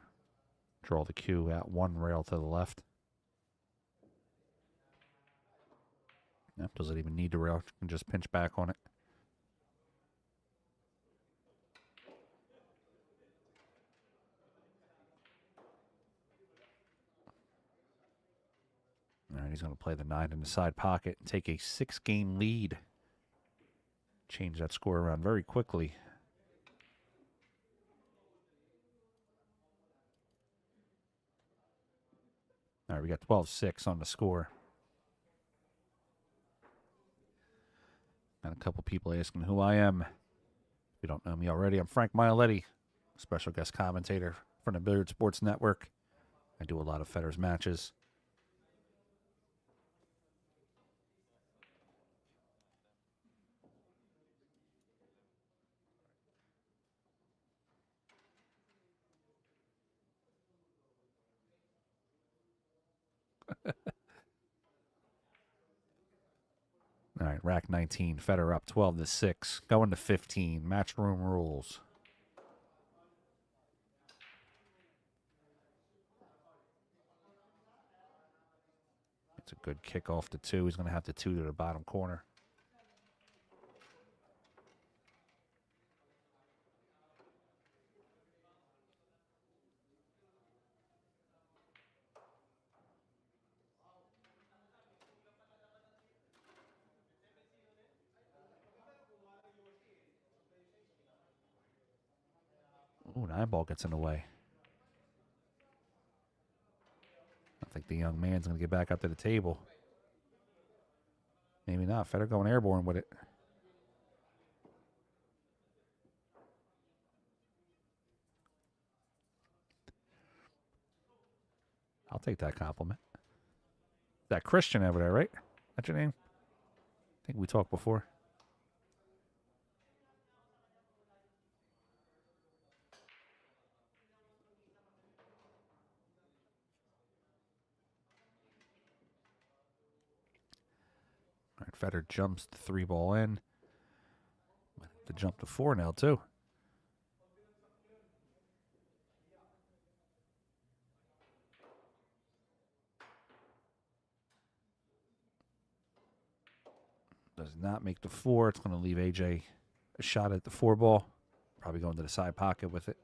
Draw the cue out 1 rail to the left. Yep, doesn't even need the rail. You can just pinch back on it. All right, he's going to play the 9 in the side pocket and take a 6-game lead. Change that score around very quickly. All right, we got 12-6 on the score. Got a couple people asking who I am. If you don't know me already, I'm Frank Maialetti, special guest commentator from the Billiard Sports Network. I do a lot of Federer's matches. All right, rack 19. Federer up 12-6. Going to 15. Matchroom rules. It's a good kick off the 2. He's going to have the 2 to the bottom corner. Ooh, 9 ball gets in the way. I think the young man's going to get back up to the table. Maybe not. Federer going airborne with it. I'll take that compliment. That Christian over there, right? That's your name? I think we talked before. All right, Federer jumps the 3 ball in. Might have to jump to 4 now, too. Does not make the 4. It's going to leave AJ a shot at the 4 ball. Probably going to the side pocket with it.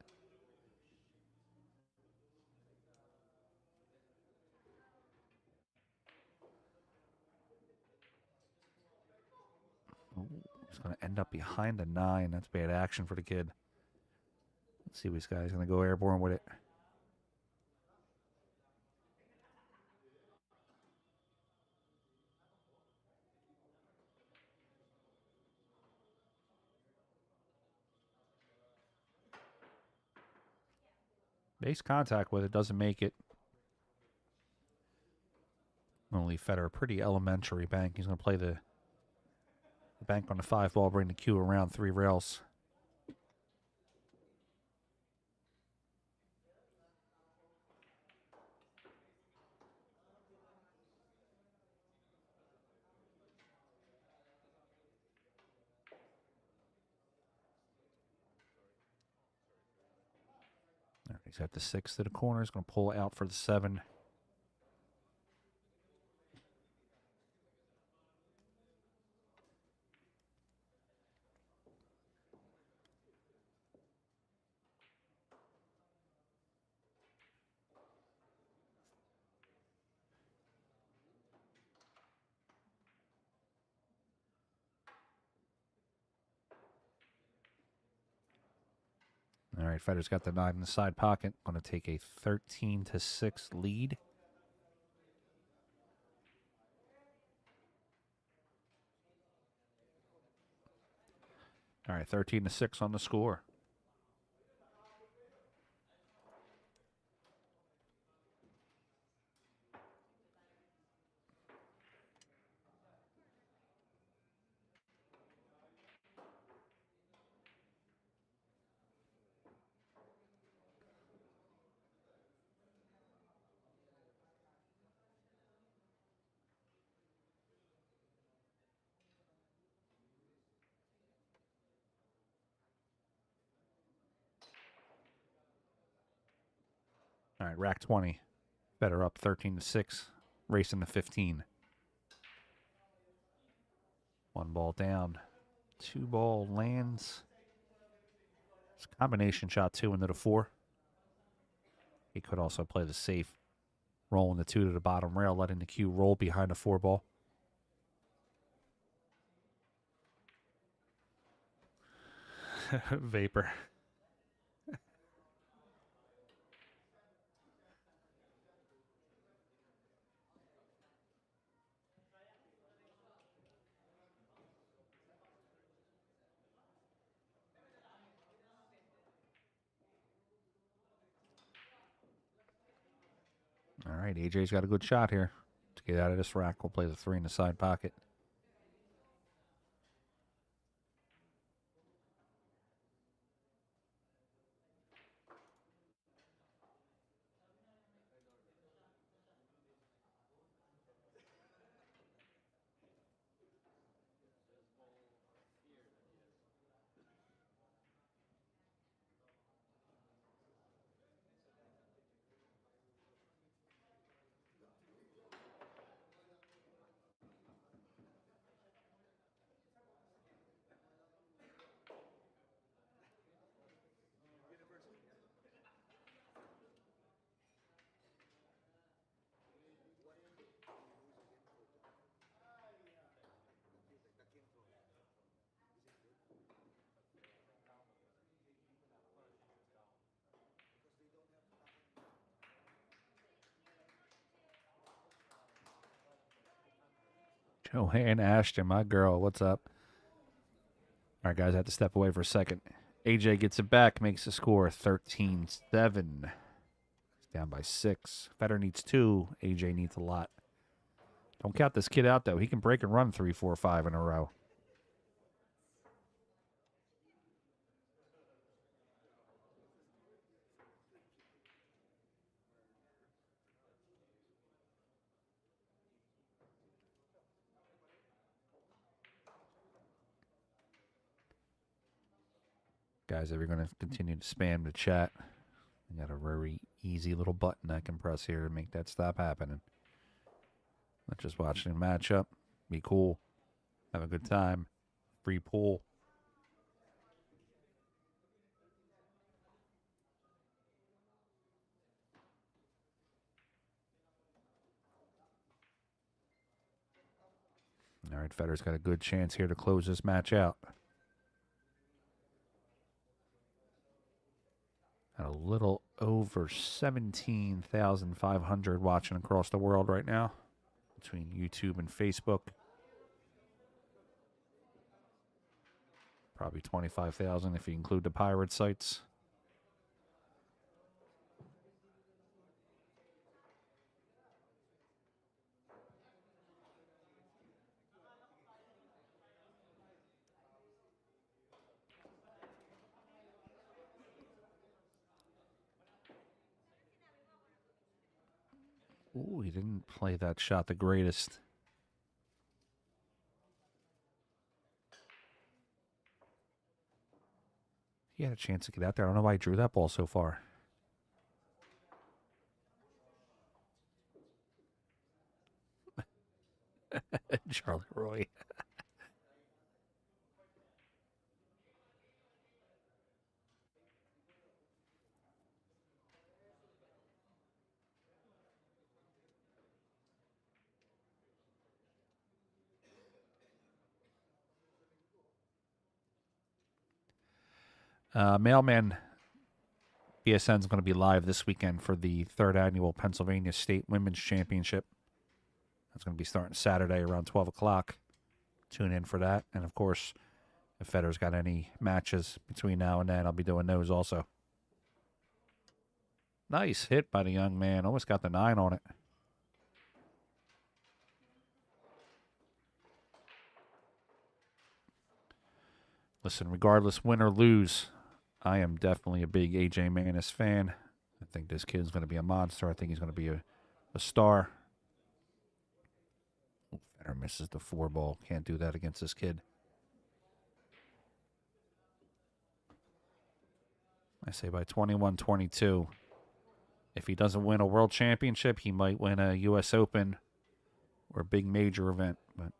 He's going to end up behind the 9. That's bad action for the kid. Let's see what this guy's going to go airborne with it. Makes contact with it, doesn't make it. Going to leave Federer a pretty elementary bank. He's going to play the bank on the 5 ball, bring the cue around 3 rails. All right, he's got the 6 to the corner. He's going to pull out for the 7. All right, Federer's got the 9 in the side pocket. Going to take a 13-6 lead. All right, 13-6 on the score. All right, rack 20. Federer up 13-6, racing to 15. 1 ball down. 2 ball lands. It's a combination shot 2 into the 4. He could also play the safe, rolling the 2 to the bottom rail, letting the cue roll behind a 4 ball. Vapor. All right, AJ's got a good shot here. To get out of this rack, we'll play the 3 in the side pocket. Joanne Ashton, my girl, what's up? All right, guys, I have to step away for a second. AJ gets it back, makes the score 13-7. He's down by 6. Federer needs 2. AJ needs a lot. Don't count this kid out, though. He can break and run 3, 4, 5 in a row. Guys, if you're going to continue to spam the chat, I got a very easy little button I can press here to make that stop happening. Not just watching a matchup. Be cool. Have a good time. Free pool. All right, Federer's got a good chance here to close this match out. At a little over 17,500 watching across the world right now between YouTube and Facebook. Probably 25,000 if you include the pirate sites. Ooh, he didn't play that shot the greatest. He had a chance to get out there. I don't know why he drew that ball so far. Charlie Roy. Mailman BSN is going to be live this weekend for the 3rd annual Pennsylvania State Women's Championship. That's going to be starting Saturday around 12 o'clock. Tune in for that. And, of course, if Fedor's got any matches between now and then, I'll be doing those also. Nice hit by the young man. Almost got the 9 on it. Listen, regardless, win or lose, I am definitely a big A.J. MANAS fan. I think this kid's going to be a monster. I think he's going to be a star. Oh, Fedor misses the 4 ball. Can't do that against this kid. I say by 21-22. If he doesn't win a world championship, he might win a U.S. Open or a big major event. But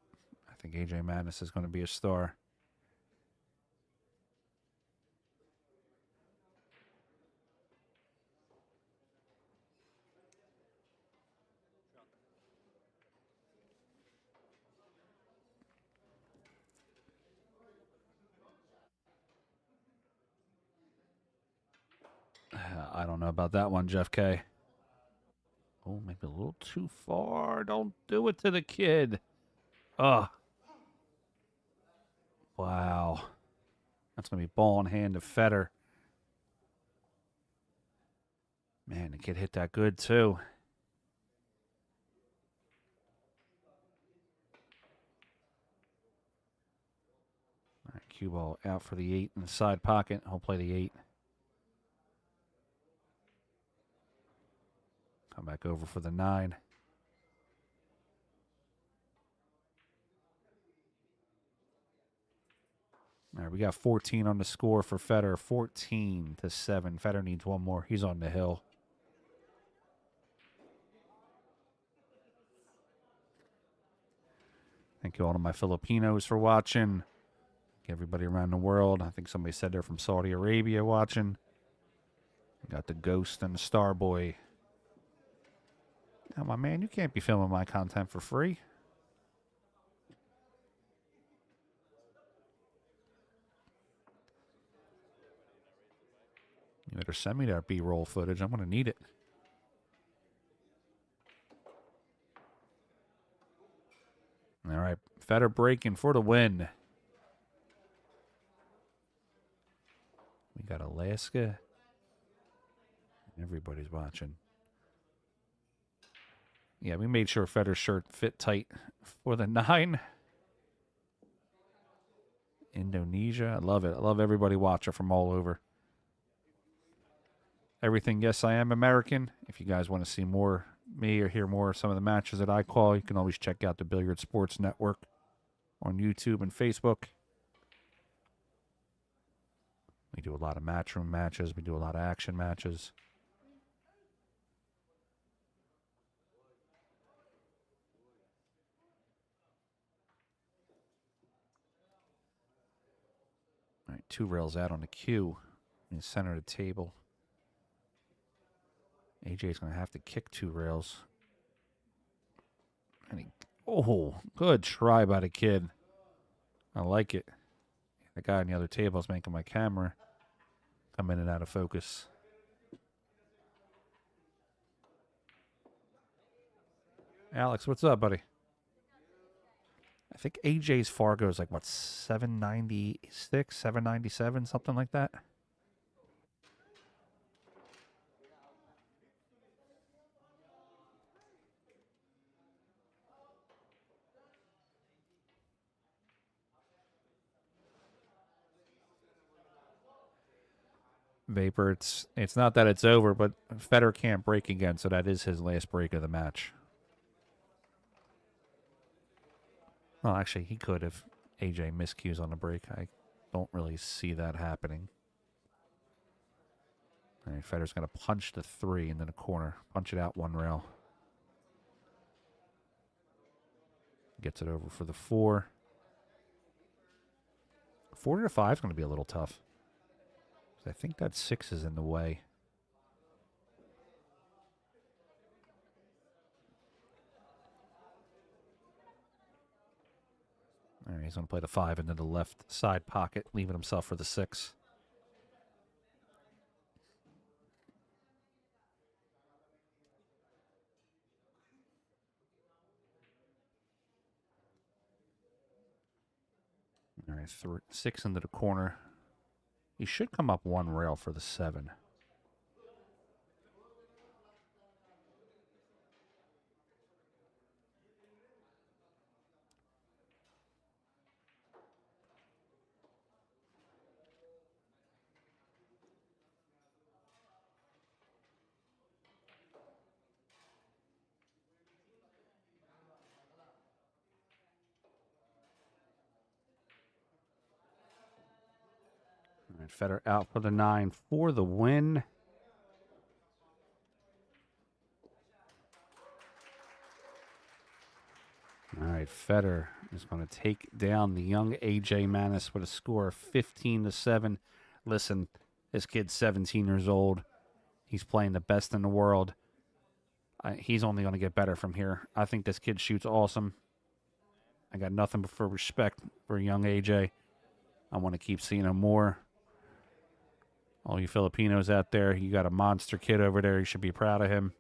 I think A.J. MANAS is going to be a star. I don't know about that one, Jeff K. Oh, maybe a little too far. Don't do it to the kid. Ugh. Wow. That's going to be ball in hand of Fedor. Man, the kid hit that good, too. All right, cue ball out for the 8 in the side pocket. He'll play the 8. Come back over for the 9. All right, we got 14 on the score for Fedor. 14-7. Fedor needs one more. He's on the hill. Thank you all to my Filipinos for watching. Thank everybody around the world. I think somebody said they're from Saudi Arabia watching. We got the Ghost and the Starboy. Now, my man, you can't be filming my content for free. You better send me that B-roll footage. I'm going to need it. All right, Fedor breaking for the win. We got Alaska. Everybody's watching. Yeah, we made sure Fedor's shirt fit tight for the 9. Indonesia. I love it. I love everybody watching from all over. Everything, yes, I am American. If you guys want to see more me or hear more of some of the matches that I call, you can always check out the Billiard Sports Network on YouTube and Facebook. We do a lot of matchroom matches. We do a lot of action matches. All right, 2 rails out on the cue in the center of the table. AJ's going to have to kick 2 rails. And good try by the kid. I like it. The guy on the other table is making my camera come in and out of focus. Alex, what's up, buddy? I think AJ's Fargo is like, what, 796, 797, something like that? Vapor, it's not that it's over, but Federer can't break again, so that is his last break of the match. Well, actually, he could if AJ miscues on the break. I don't really see that happening. All right, Federer's going to punch the 3 into the corner. Punch it out 1 rail. Gets it over for the 4. 4 to 5 is going to be a little tough. I think that 6 is in the way. All right, he's going to play the 5 into the left side pocket, leaving himself for the 6. All right, 6 into the corner. He should come up 1 rail for the 7. All right, Federer out for the 9 for the win. All right, Federer is going to take down the young AJ MANAS with a score of 15-7. Listen, this kid's 17 years old. He's playing the best in the world. He's only going to get better from here. I think this kid shoots awesome. I got nothing but for respect for young AJ. I want to keep seeing him more. All you Filipinos out there, you got a monster kid over there. You should be proud of him.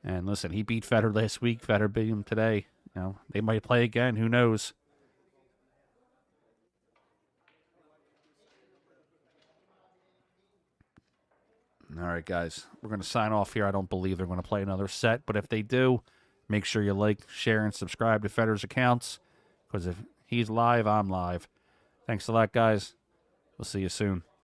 And listen, he beat Federer last week. Federer beat him today. You know, they might play again. Who knows? All right, guys. We're going to sign off here. I don't believe they're going to play another set. But if they do, make sure you like, share, and subscribe to Federer's accounts. Because if he's live, I'm live. Thanks a lot, guys. We'll see you soon.